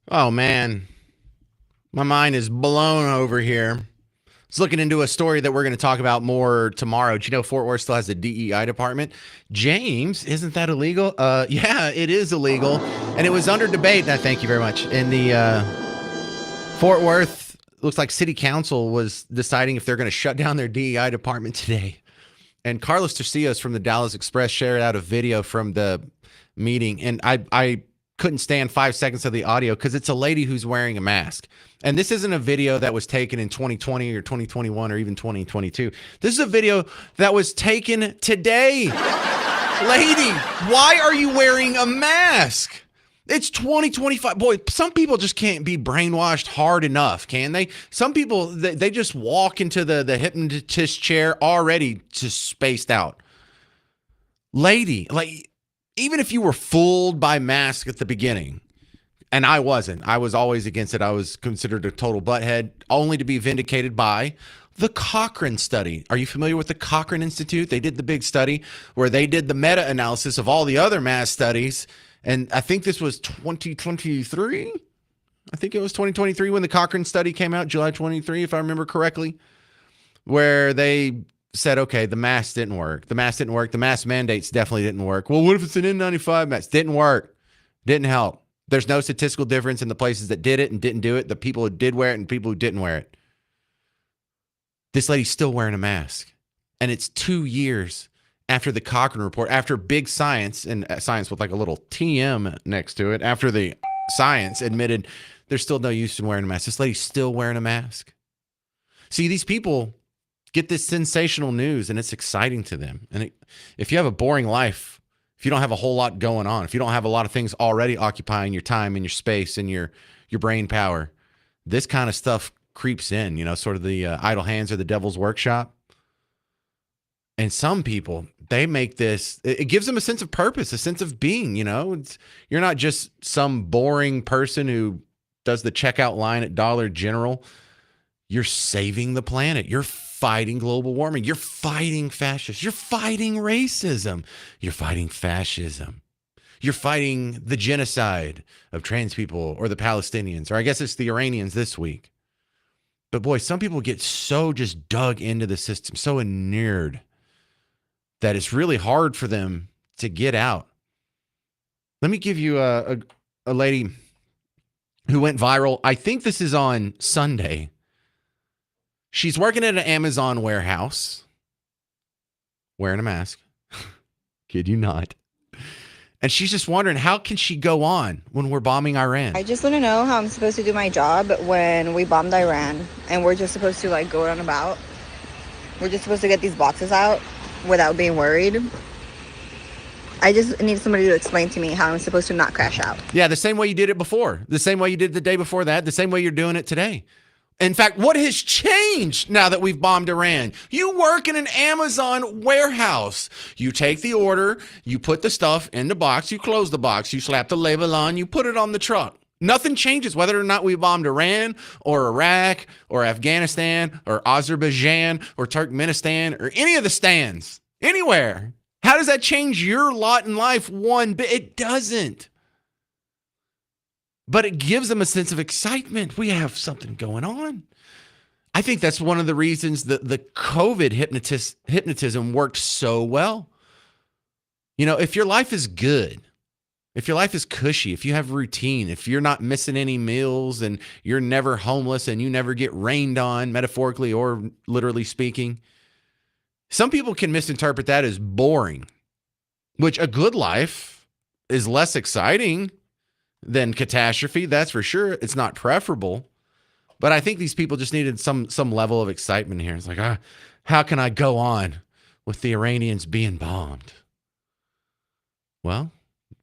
Oh, man. My mind is blown over here. I was looking into a story that we're going to talk about more tomorrow. Do you know Fort Worth still has a DEI department? James, isn't that illegal? Yeah, it is illegal. And it was under debate. Thank you very much. In the Fort Worth, looks like city council was deciding if they're going to shut down their DEI department today. And Carlos Tercios from the Dallas Express shared out a video from the meeting. And I couldn't stand 5 seconds of the audio because it's a lady who's wearing a mask. And this isn't a video that was taken in 2020 or 2021 or even 2022. This is a video that was taken today. Lady, why are you wearing a mask? It's 2025. Boy, some people just can't be brainwashed hard enough, can they? Some people, they just walk into the hypnotist chair already just spaced out. Lady, like, even if you were fooled by mask at the beginning, and I wasn't, I was always against it. I was considered a total butthead, only to be vindicated by the Cochrane study. Are you familiar with the Cochrane Institute? They did the big study where they did the meta-analysis of all the other mask studies. And I think this was 2023. I think it was 2023 when the Cochrane study came out, July 23, if I remember correctly, where they said, okay, the mask didn't work. The mask didn't work. The mask mandates definitely didn't work. Well, what if it's an N95 mask? Didn't work. Didn't help. There's no statistical difference in the places that did it and didn't do it, the people who did wear it and people who didn't wear it. This lady's still wearing a mask. And it's 2 years after the Cochrane report, after big science, and science with like a little TM next to it, after the science admitted there's still no use in wearing a mask. This lady's still wearing a mask. See, these people get this sensational news and it's exciting to them. And if you have a boring life, if you don't have a whole lot going on, if you don't have a lot of things already occupying your time and your space and your brain power, this kind of stuff creeps in, sort of the idle hands or the devil's workshop. And some people, they make this, it gives them a sense of purpose, a sense of being, you're not just some boring person who does the checkout line at Dollar General. You're saving the planet. You're fighting global warming. You're fighting fascists. You're fighting racism. You're fighting fascism. You're fighting the genocide of trans people or the Palestinians, or I guess it's the Iranians this week. But boy, some people get so just dug into the system, so inured, that it's really hard for them to get out. Let me give you a lady who went viral. I think this is on Sunday. She's working at an Amazon warehouse, wearing a mask. Kid you not. And she's just wondering, how can she go on when we're bombing Iran? I just want to know how I'm supposed to do my job when we bombed Iran and we're just supposed to go around about. We're just supposed to get these boxes out without being worried. I just need somebody to explain to me how I'm supposed to not crash out. Yeah, the same way you did it before. The same way you did the day before that. The same way you're doing it today. In fact, what has changed now that we've bombed Iran? You work in an Amazon warehouse. You take the order, you put the stuff in the box, you close the box, you slap the label on, you put it on the truck. Nothing changes whether or not we bombed Iran or Iraq or Afghanistan or Azerbaijan or Turkmenistan or any of the stands, anywhere. How does that change your lot in life one bit? It doesn't. But it gives them a sense of excitement. We have something going on. I think that's one of the reasons that the COVID hypnotism worked so well. If your life is good, if your life is cushy, if you have routine, if you're not missing any meals and you're never homeless and you never get rained on, metaphorically or literally speaking, some people can misinterpret that as boring, which a good life is less exciting than catastrophe. That's for sure. It's not preferable, but I think these people just needed some level of excitement here. It's like, how can I go on with the Iranians being bombed? Well,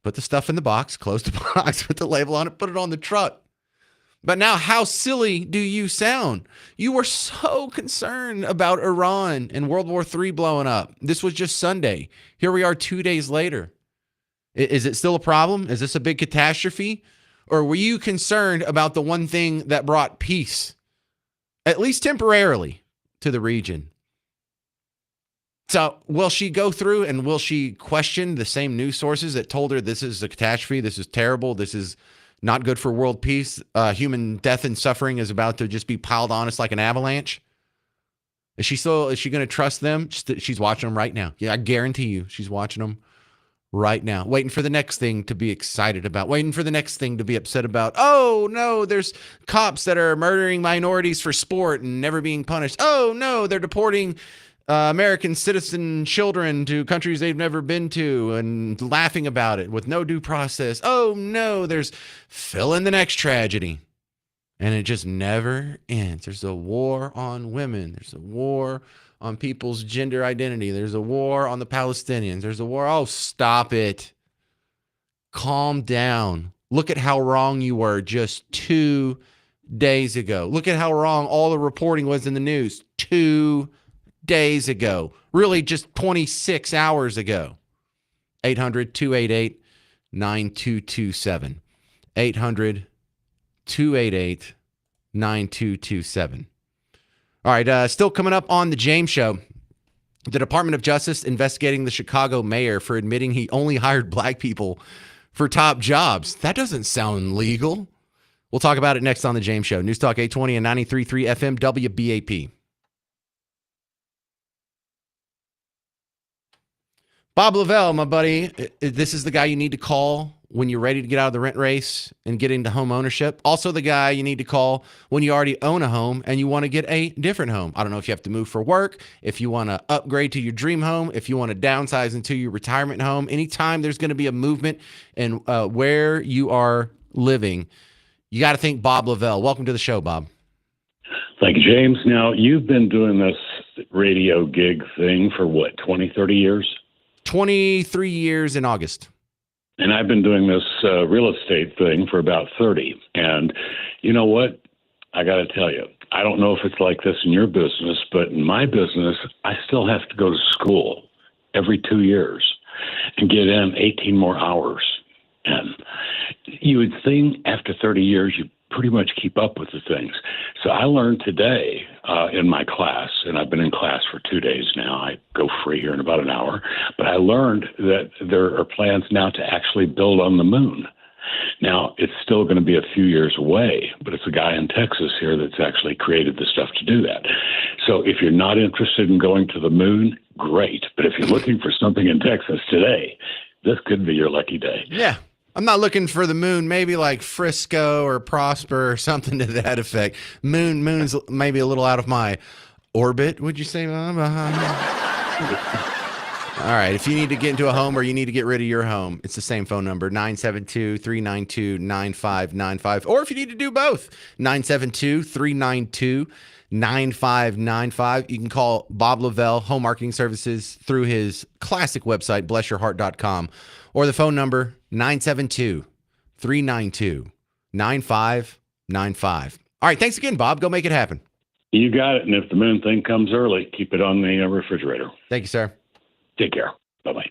put the stuff in the box, close the box, put the label on it, put it on the truck. But now, how silly do you sound? You were so concerned about Iran and World War III blowing up. This was just Sunday. Here we are 2 days later. Is it still a problem? Is this a big catastrophe? Or were you concerned about the one thing that brought peace, at least temporarily, to the region? So will she go through and will she question the same news sources that told her this is a catastrophe, this is terrible, this is Not good for world peace. Human death and suffering is about to just be piled on us like an avalanche. Is she going to trust them? She's watching them right now. Yeah, I guarantee you she's watching them right now, waiting for the next thing to be excited about, waiting for the next thing to be upset about. Oh, no, there's cops that are murdering minorities for sport and never being punished. Oh, no, they're deporting American citizen children to countries they've never been to and laughing about it with no due process. Oh, no, there's fill in the next tragedy. And it just never ends. There's a war on women. There's a war on people's gender identity. There's a war on the Palestinians. There's a war. Oh, stop it. Calm down. Look at how wrong you were just 2 days ago. Look at how wrong all the reporting was in the news 2 days ago. Really, just 26 hours ago. 800-288-9227. 800-288-9227. All right, still coming up on the James Show. The Department of Justice investigating the Chicago mayor for admitting he only hired black people for top jobs. That doesn't sound legal. We'll talk about it next on the James Show. News Talk 820 and 93.3 FM WBAP. Bob Lavelle, my buddy, this is the guy you need to call when you're ready to get out of the rent race and get into home ownership. Also the guy you need to call when you already own a home and you want to get a different home. I don't know if you have to move for work, if you want to upgrade to your dream home, if you want to downsize into your retirement home. Anytime there's going to be a movement in where you are living, you got to think Bob Lavelle. Welcome to the show, Bob. Thank you, James. Now, you've been doing this radio gig thing for what, 20, 30 years? 23 years in August. And I've been doing this real estate thing for about 30. And you know what? I got to tell you, I don't know if it's like this in your business, but in my business, I still have to go to school every 2 years and get in 18 more hours. And you would think after 30 years, you pretty much keep up with the things. So I learned today in my class, and I've been in class for 2 days now. I go free here in about an hour. But I learned that there are plans now to actually build on the moon. Now, it's still going to be a few years away, but it's a guy in Texas here that's actually created the stuff to do that. So if you're not interested in going to the moon, great. But if you're looking for something in Texas today, this could be your lucky day. Yeah. I'm not looking for the moon, maybe like Frisco or Prosper or something to that effect. Moon's maybe a little out of my orbit, would you say? All right, if you need to get into a home or you need to get rid of your home, it's the same phone number, 972-392-9595. Or if you need to do both, 972-392-9595. You can call Bob Lavelle, Home Marketing Services, through his classic website, blessyourheart.com, or the phone number, 972-392-9595. All right, thanks again, Bob. Go make it happen. You got it. And if the moon thing comes early, keep it on the refrigerator. Thank you, sir. Take care. Bye-bye.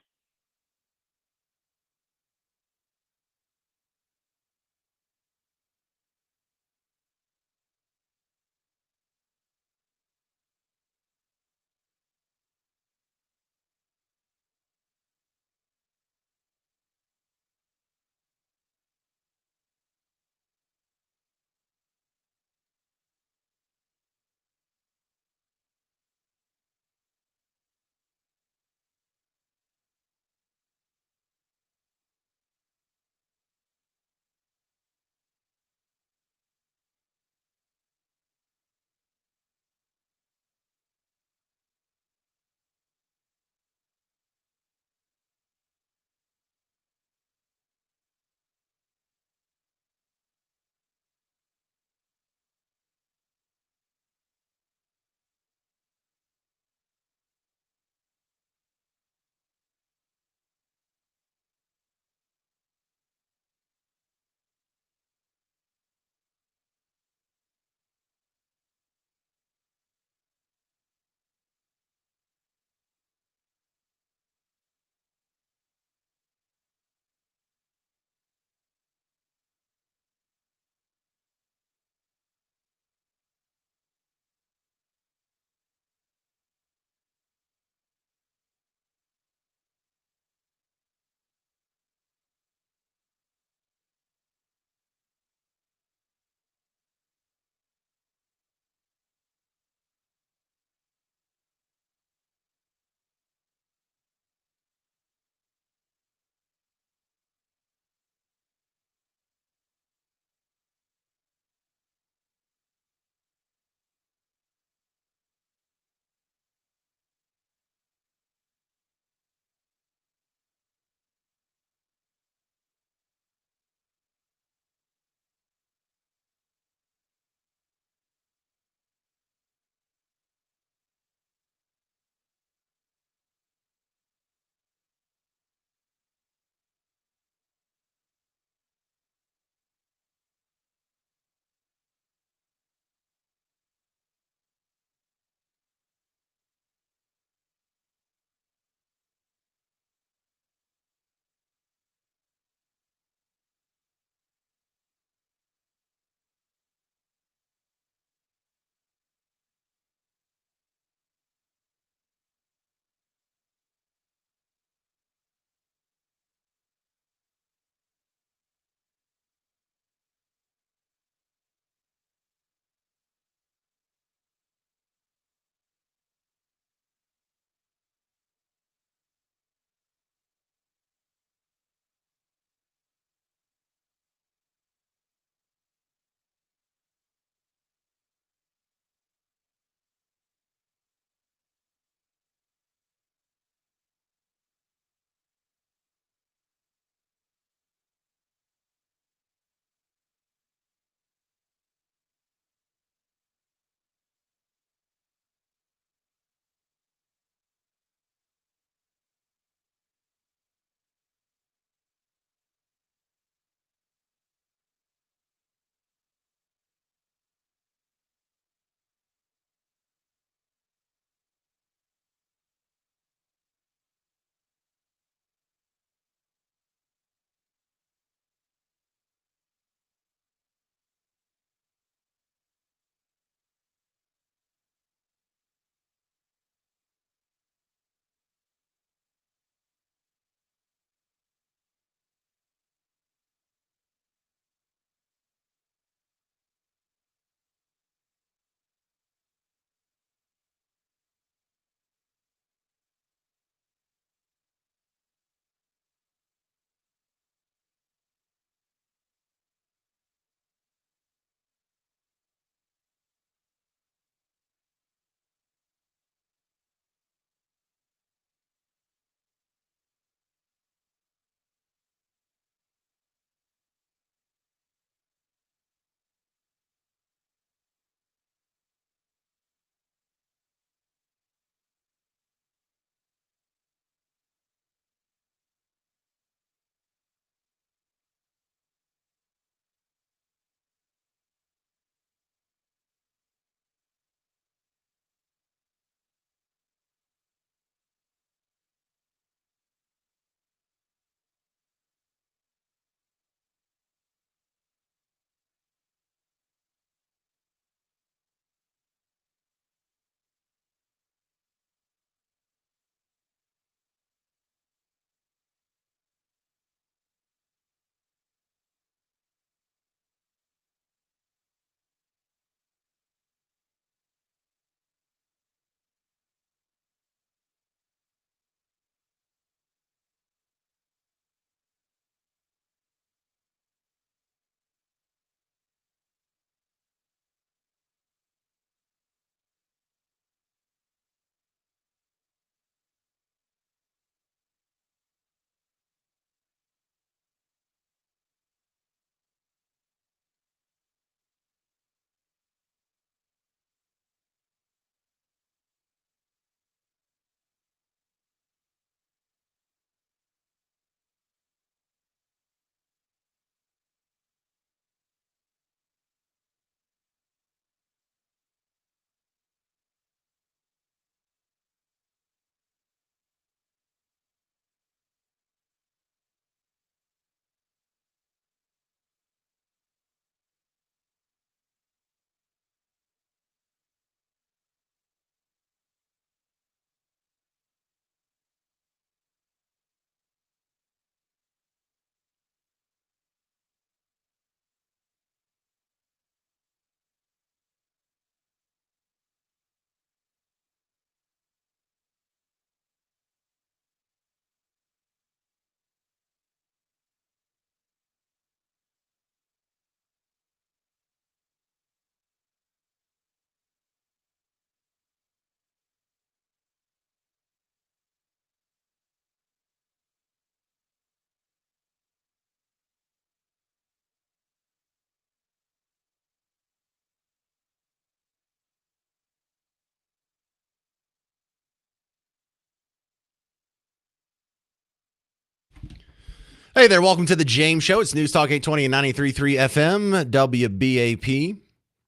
Hey there, welcome to the James Show. It's News Talk 820 and 93.3 FM, WBAP.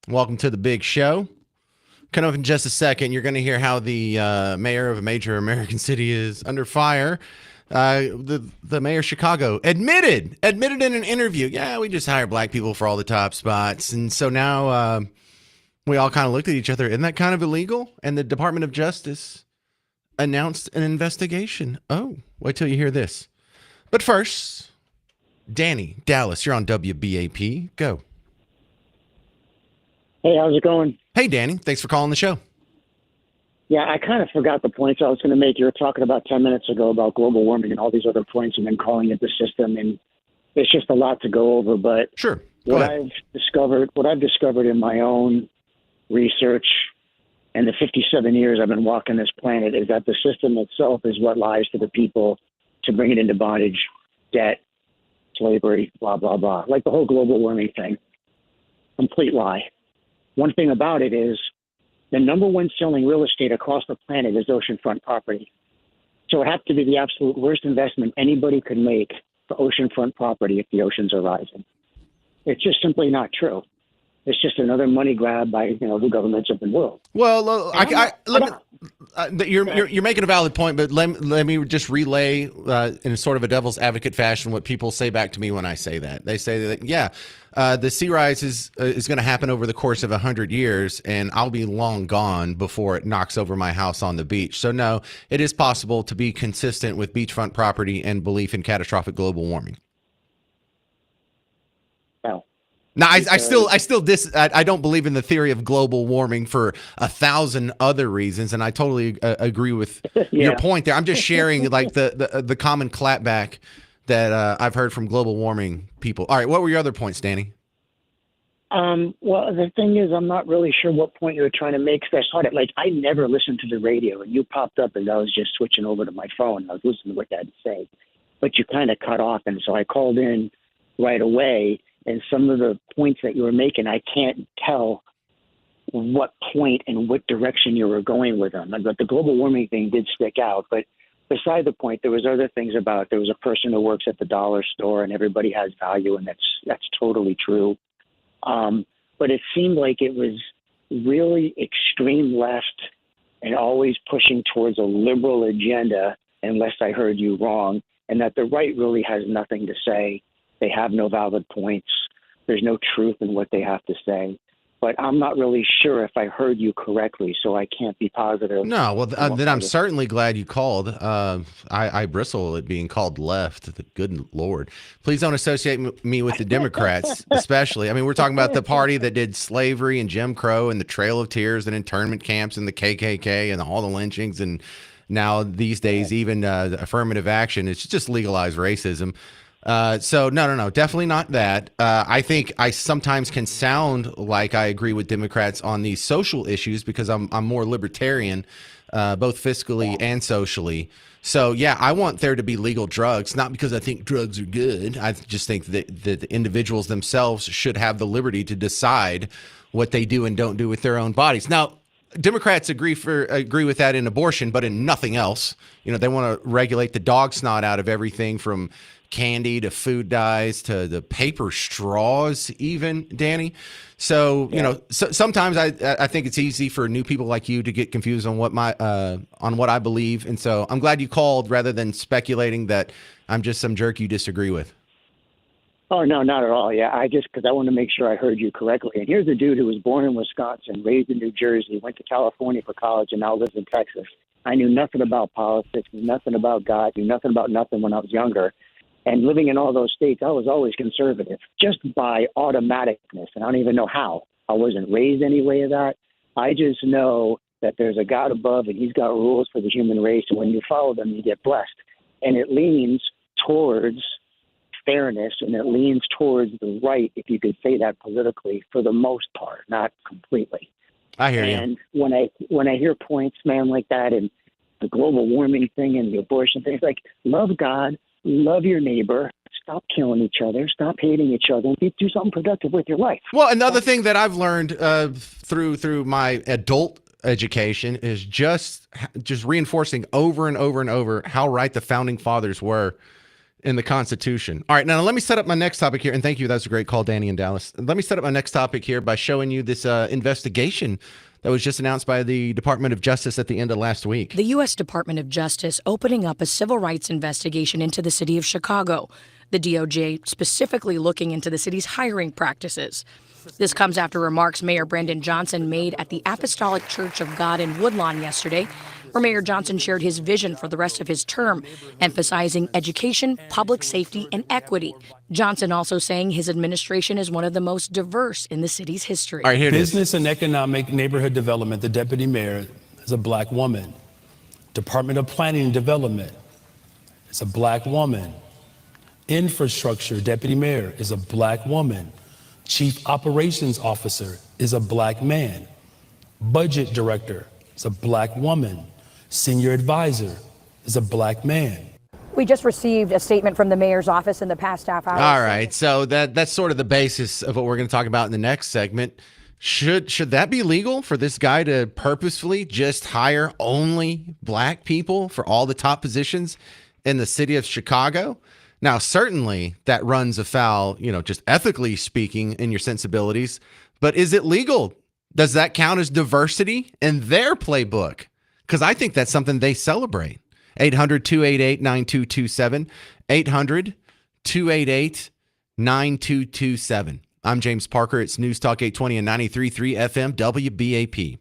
Welcome to the big show. Coming up in just a second, you're going to hear how the mayor of a major American city is under fire. The mayor of Chicago admitted in an interview, yeah, we just hire black people for all the top spots. And so now we all kind of looked at each other. Isn't that kind of illegal? And the Department of Justice announced an investigation. Oh, wait till you hear this. But first, Danny, Dallas, you're on WBAP. Go. Hey, how's it going? Hey, Danny. Thanks for calling the show. Yeah, I kind of forgot the points I was going to make. You were talking about 10 minutes ago about global warming and all these other points and then calling it the system. And it's just a lot to go over. But sure. What I've discovered in my own research and the 57 years I've been walking this planet is that the system itself is what lies to the people to bring it into bondage, debt, slavery, blah, blah, blah. Like the whole global warming thing. Complete lie. One thing about it is the number one selling real estate across the planet is oceanfront property. So it has to be the absolute worst investment anybody could make for oceanfront property if the oceans are rising. It's just simply not true. It's just another money grab by the governments of the world. Well, you're making a valid point, but let me just relay in a sort of a devil's advocate fashion what people say back to me when I say that. They say that the sea rise is going to happen over the course of 100 years, and I'll be long gone before it knocks over my house on the beach. So no, it is possible to be consistent with beachfront property and belief in catastrophic global warming. Now, I don't believe in the theory of global warming for 1,000 other reasons, and I totally agree with your point there. I'm just sharing like the common clapback that I've heard from global warming people. All right, what were your other points, Danny? Well, the thing is, I'm not really sure what point you were trying to make. Cause I saw it. Like, I never listened to the radio, and you popped up as I was just switching over to my phone. I was listening to what you had to say, but you kind of cut off, and so I called in right away. And some of the points that you were making, I can't tell what point and what direction you were going with them. But the global warming thing did stick out. But beside the point, there was other things about there was a person who works at the dollar store and everybody has value, and that's totally true. But it seemed like it was really extreme left and always pushing towards a liberal agenda, unless I heard you wrong, and that the right really has nothing to say. They have no valid points. There's no truth in what they have to say. But I'm not really sure if I heard you correctly, so I can't be positive. No, well, then I'm certainly glad you called. I bristle at being called left. Good Lord. Please don't associate me with the Democrats, especially. I mean, we're talking about the party that did slavery and Jim Crow and the Trail of Tears and internment camps and the KKK and all the lynchings. And now these days, even affirmative action, it's just legalized racism. So no, definitely not that. I think I sometimes can sound like I agree with Democrats on these social issues because I'm more libertarian, both fiscally and socially. So yeah, I want there to be legal drugs, not because I think drugs are good. I just think that the individuals themselves should have the liberty to decide what they do and don't do with their own bodies. Now, Democrats agree with that in abortion, but in nothing else. They want to regulate the dog snot out of everything from candy to food dyes to the paper straws, even, Danny. So sometimes I think it's easy for new people like you to get confused on what I believe, and so I'm glad you called rather than speculating that I'm just some jerk you disagree with. Oh no, not at all. Yeah, because I want to make sure I heard you correctly. And here's a dude who was born in Wisconsin, raised in New Jersey, went to California for college, and now lives in Texas. I knew nothing about politics, knew nothing about God, knew nothing about nothing when I was younger. And living in all those states, I was always conservative, just by automaticness. And I don't even know how. I wasn't raised any way of that. I just know that there's a God above, and he's got rules for the human race. And when you follow them, you get blessed. And it leans towards fairness, and it leans towards the right, if you could say that politically, for the most part, not completely. I hear you. And when I hear points, man, like that, and the global warming thing and the abortion thing, it's like, love God, love your neighbor, stop killing each other, stop hating each other, and do something productive with your life. Well, another thing that I've learned through my adult education is just reinforcing over and over and over how right the founding fathers were in the Constitution. All right, now let me set up my next topic here. And thank you. That was a great call, Danny in Dallas. Let me set up my next topic here by showing you this investigation that was just announced by the Department of Justice at the end of last week. The U.S. Department of Justice opening up a civil rights investigation into the city of Chicago. The DOJ specifically looking into the city's hiring practices. This comes after remarks Mayor Brandon Johnson made at the Apostolic Church of God in Woodlawn yesterday, where Mayor Johnson shared his vision for the rest of his term, emphasizing education, public safety, and equity. Johnson also saying his administration is one of the most diverse in the city's history. All right, here it is. Business and Economic Neighborhood Development, the deputy mayor is a black woman. Department of Planning and Development is a black woman. Infrastructure deputy mayor is a black woman. Chief Operations Officer is a black man. Budget director is a black woman. Senior advisor is a black man. We just received a statement from the mayor's office in the past half hour. All right, so that's sort of the basis of what we're going to talk about in the next segment. Should that be legal for this guy to purposefully just hire only black people for all the top positions in the city of Chicago? Now, certainly that runs afoul, just ethically speaking in your sensibilities, but is it legal? Does that count as diversity in their playbook? Because I think that's something they celebrate. 800-288-9227. 800-288-9227. I'm James Parker. It's News Talk 820 and 93.3 FM WBAP.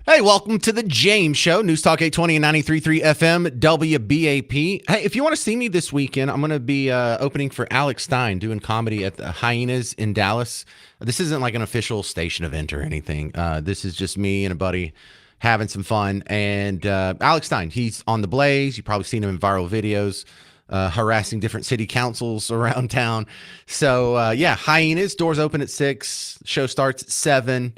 Hey, welcome to the James Show, News Talk 820 and 93.3 FM, WBAP. Hey, if you want to see me this weekend, I'm going to be opening for Alex Stein, doing comedy at the Hyenas in Dallas. This isn't like an official station event or anything. This is just me and a buddy having some fun. And Alex Stein, he's on The Blaze. You've probably seen him in viral videos, harassing different city councils around town. So, yeah, Hyenas, doors open at 6, show starts at 7.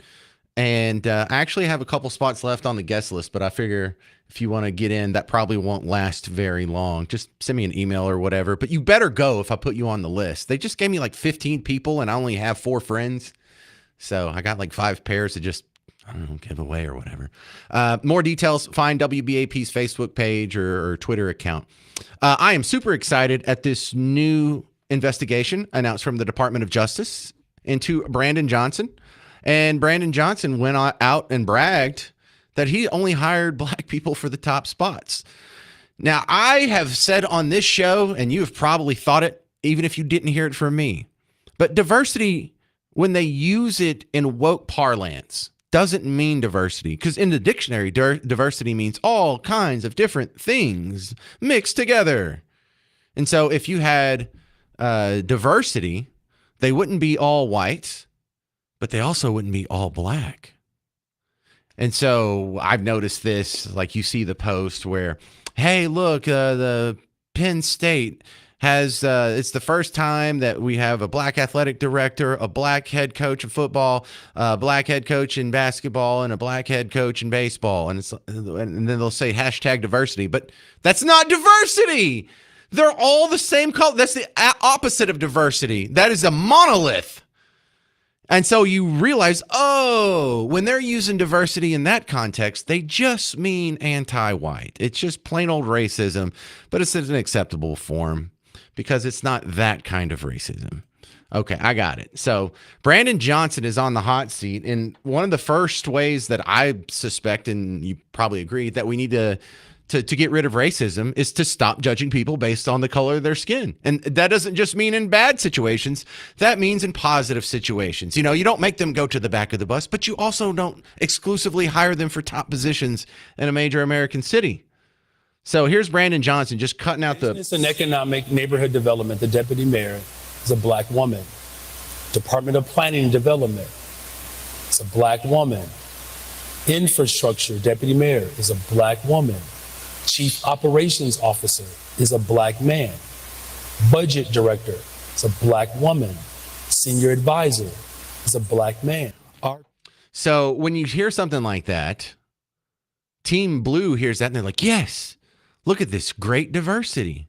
And I actually have a couple spots left on the guest list, but I figure if you want to get in, that probably won't last very long. Just send me an email or whatever. But you better go if I put you on the list. They just gave me like 15 people, and I only have 4 friends. So I got like 5 pairs to just, I don't know, give away or whatever. More details, find WBAP's Facebook page or Twitter account. I am super excited at this new investigation announced from the Department of Justice into Brandon Johnson. And Brandon Johnson went out and bragged that he only hired black people for the top spots. Now, I have said on this show, and you have probably thought it, even if you didn't hear it from me, but diversity, when they use it in woke parlance, doesn't mean diversity. Because in the dictionary, diversity means all kinds of different things mixed together. And so if you had diversity, they wouldn't be all white, but they also wouldn't be all black. And so I've noticed this, like you see the post where, hey, look, the Penn State has, it's the first time that we have a black athletic director, a black head coach of football, a black head coach in basketball, and a black head coach in baseball. And then they'll say hashtag diversity, but that's not diversity. They're all the same color. That's the opposite of diversity. That is a monolith. And so you realize, oh, when they're using diversity in that context, they just mean anti-white. It's just plain old racism, but it's in an acceptable form because it's not that kind of racism. Okay, I got it. So Brandon Johnson is on the hot seat. And one of the first ways that I suspect, and you probably agree, that we need to get rid of racism is to stop judging people based on the color of their skin. And that doesn't just mean in bad situations. That means in positive situations. You know, you don't make them go to the back of the bus, but you also don't exclusively hire them for top positions in a major American city. So here's Brandon Johnson just cutting out the... Business and Economic Neighborhood Development, the deputy mayor is a black woman. Department of Planning and Development is a black woman. Infrastructure deputy mayor is a black woman. Chief Operations Officer is a black man. Budget Director is a black woman. Senior Advisor is a black man. So when you hear something like that, Team Blue hears that and they're like, yes, look at this great diversity.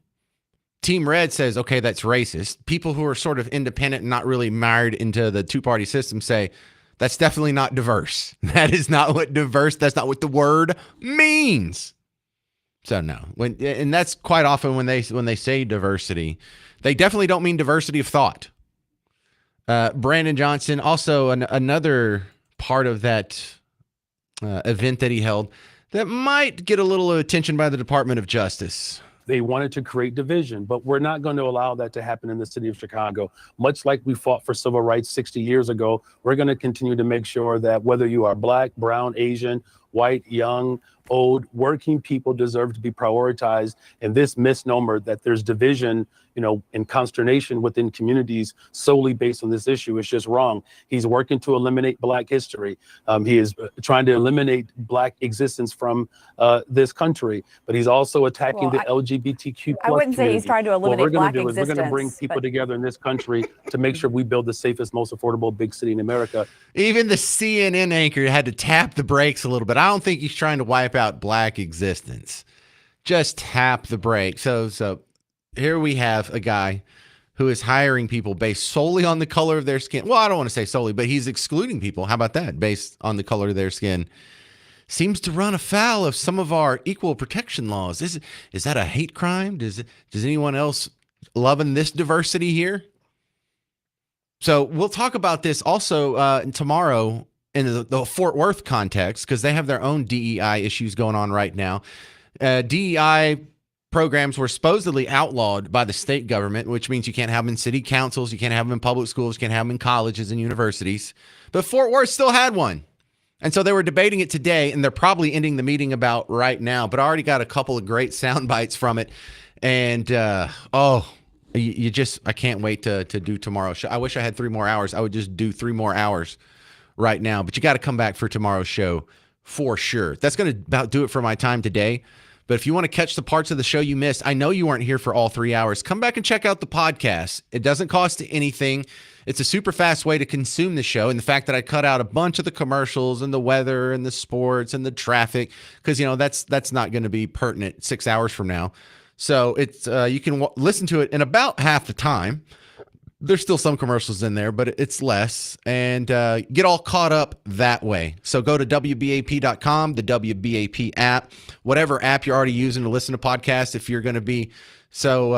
Team Red says, okay, that's racist. People who are sort of independent and not really mired into the two-party system say, that's definitely not diverse. That is not what diverse, that's not what the word means. So no, and that's quite often when they say diversity, they definitely don't mean diversity of thought. Brandon Johnson, also another part of that event that he held that might get a little attention by the Department of Justice. They wanted to create division, but we're not going to allow that to happen in the city of Chicago. Much like we fought for civil rights 60 years ago, we're going to continue to make sure that whether you are black, brown, Asian, white, young, old, working people deserve to be prioritized. And this misnomer that there's division, you know, and consternation within communities solely based on this issue is just wrong. He's working to eliminate black history. He is trying to eliminate black existence from this country, but he's also attacking the LGBTQ+. I wouldn't say he's trying to eliminate black existence. We're going to bring people together in this country to make sure we build the safest, most affordable big city in America. Even the CNN anchor had to tap the brakes a little bit. I don't think he's trying to wipe out black existence. Just tap the brakes. So here we have a guy who is hiring people based solely on the color of their skin. Well, I don't want to say solely, but he's excluding people. How about that? Based on the color of their skin. Seems to run afoul of some of our equal protection laws. Is that a hate crime? Does anyone else loving this diversity here? So we'll talk about this also tomorrow in the Fort Worth context, because they have their own DEI issues going on right now. DEI programs were supposedly outlawed by the state government, which means you can't have them in city councils, you can't have them in public schools, you can't have them in colleges and universities. But Fort Worth still had one. And so they were debating it today, and they're probably ending the meeting about right now. But I already got a couple of great sound bites from it. And, I can't wait to do tomorrow's show. I wish I had 3 more hours. I would just do 3 more hours right now. But you got to come back for tomorrow's show for sure. That's going to about do it for my time today. But if you want to catch the parts of the show you missed, I know you weren't here for all 3 hours. Come back and check out the podcast. It doesn't cost anything. It's a super fast way to consume the show. And the fact that I cut out a bunch of the commercials and the weather and the sports and the traffic, because, that's not going to be pertinent 6 hours from now. So it's you can listen to it in about half the time. There's still some commercials in there, but it's less, and get all caught up that way. So go to WBAP.com, the WBAP app, whatever app you're already using to listen to podcasts. If you're going to be so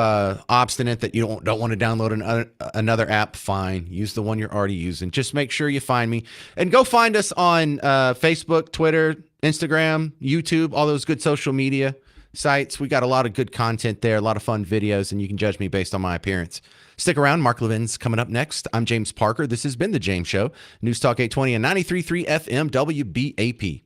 obstinate that you don't want to download another app, fine. Use the one you're already using. Just make sure you find me. And go find us on Facebook, Twitter, Instagram, YouTube, all those good social media sites. We got a lot of good content there, a lot of fun videos, and you can judge me based on my appearance. Stick around. Mark Levin's coming up next. I'm James Parker. This has been The James Show. News Talk 820 and 93.3 FM WBAP.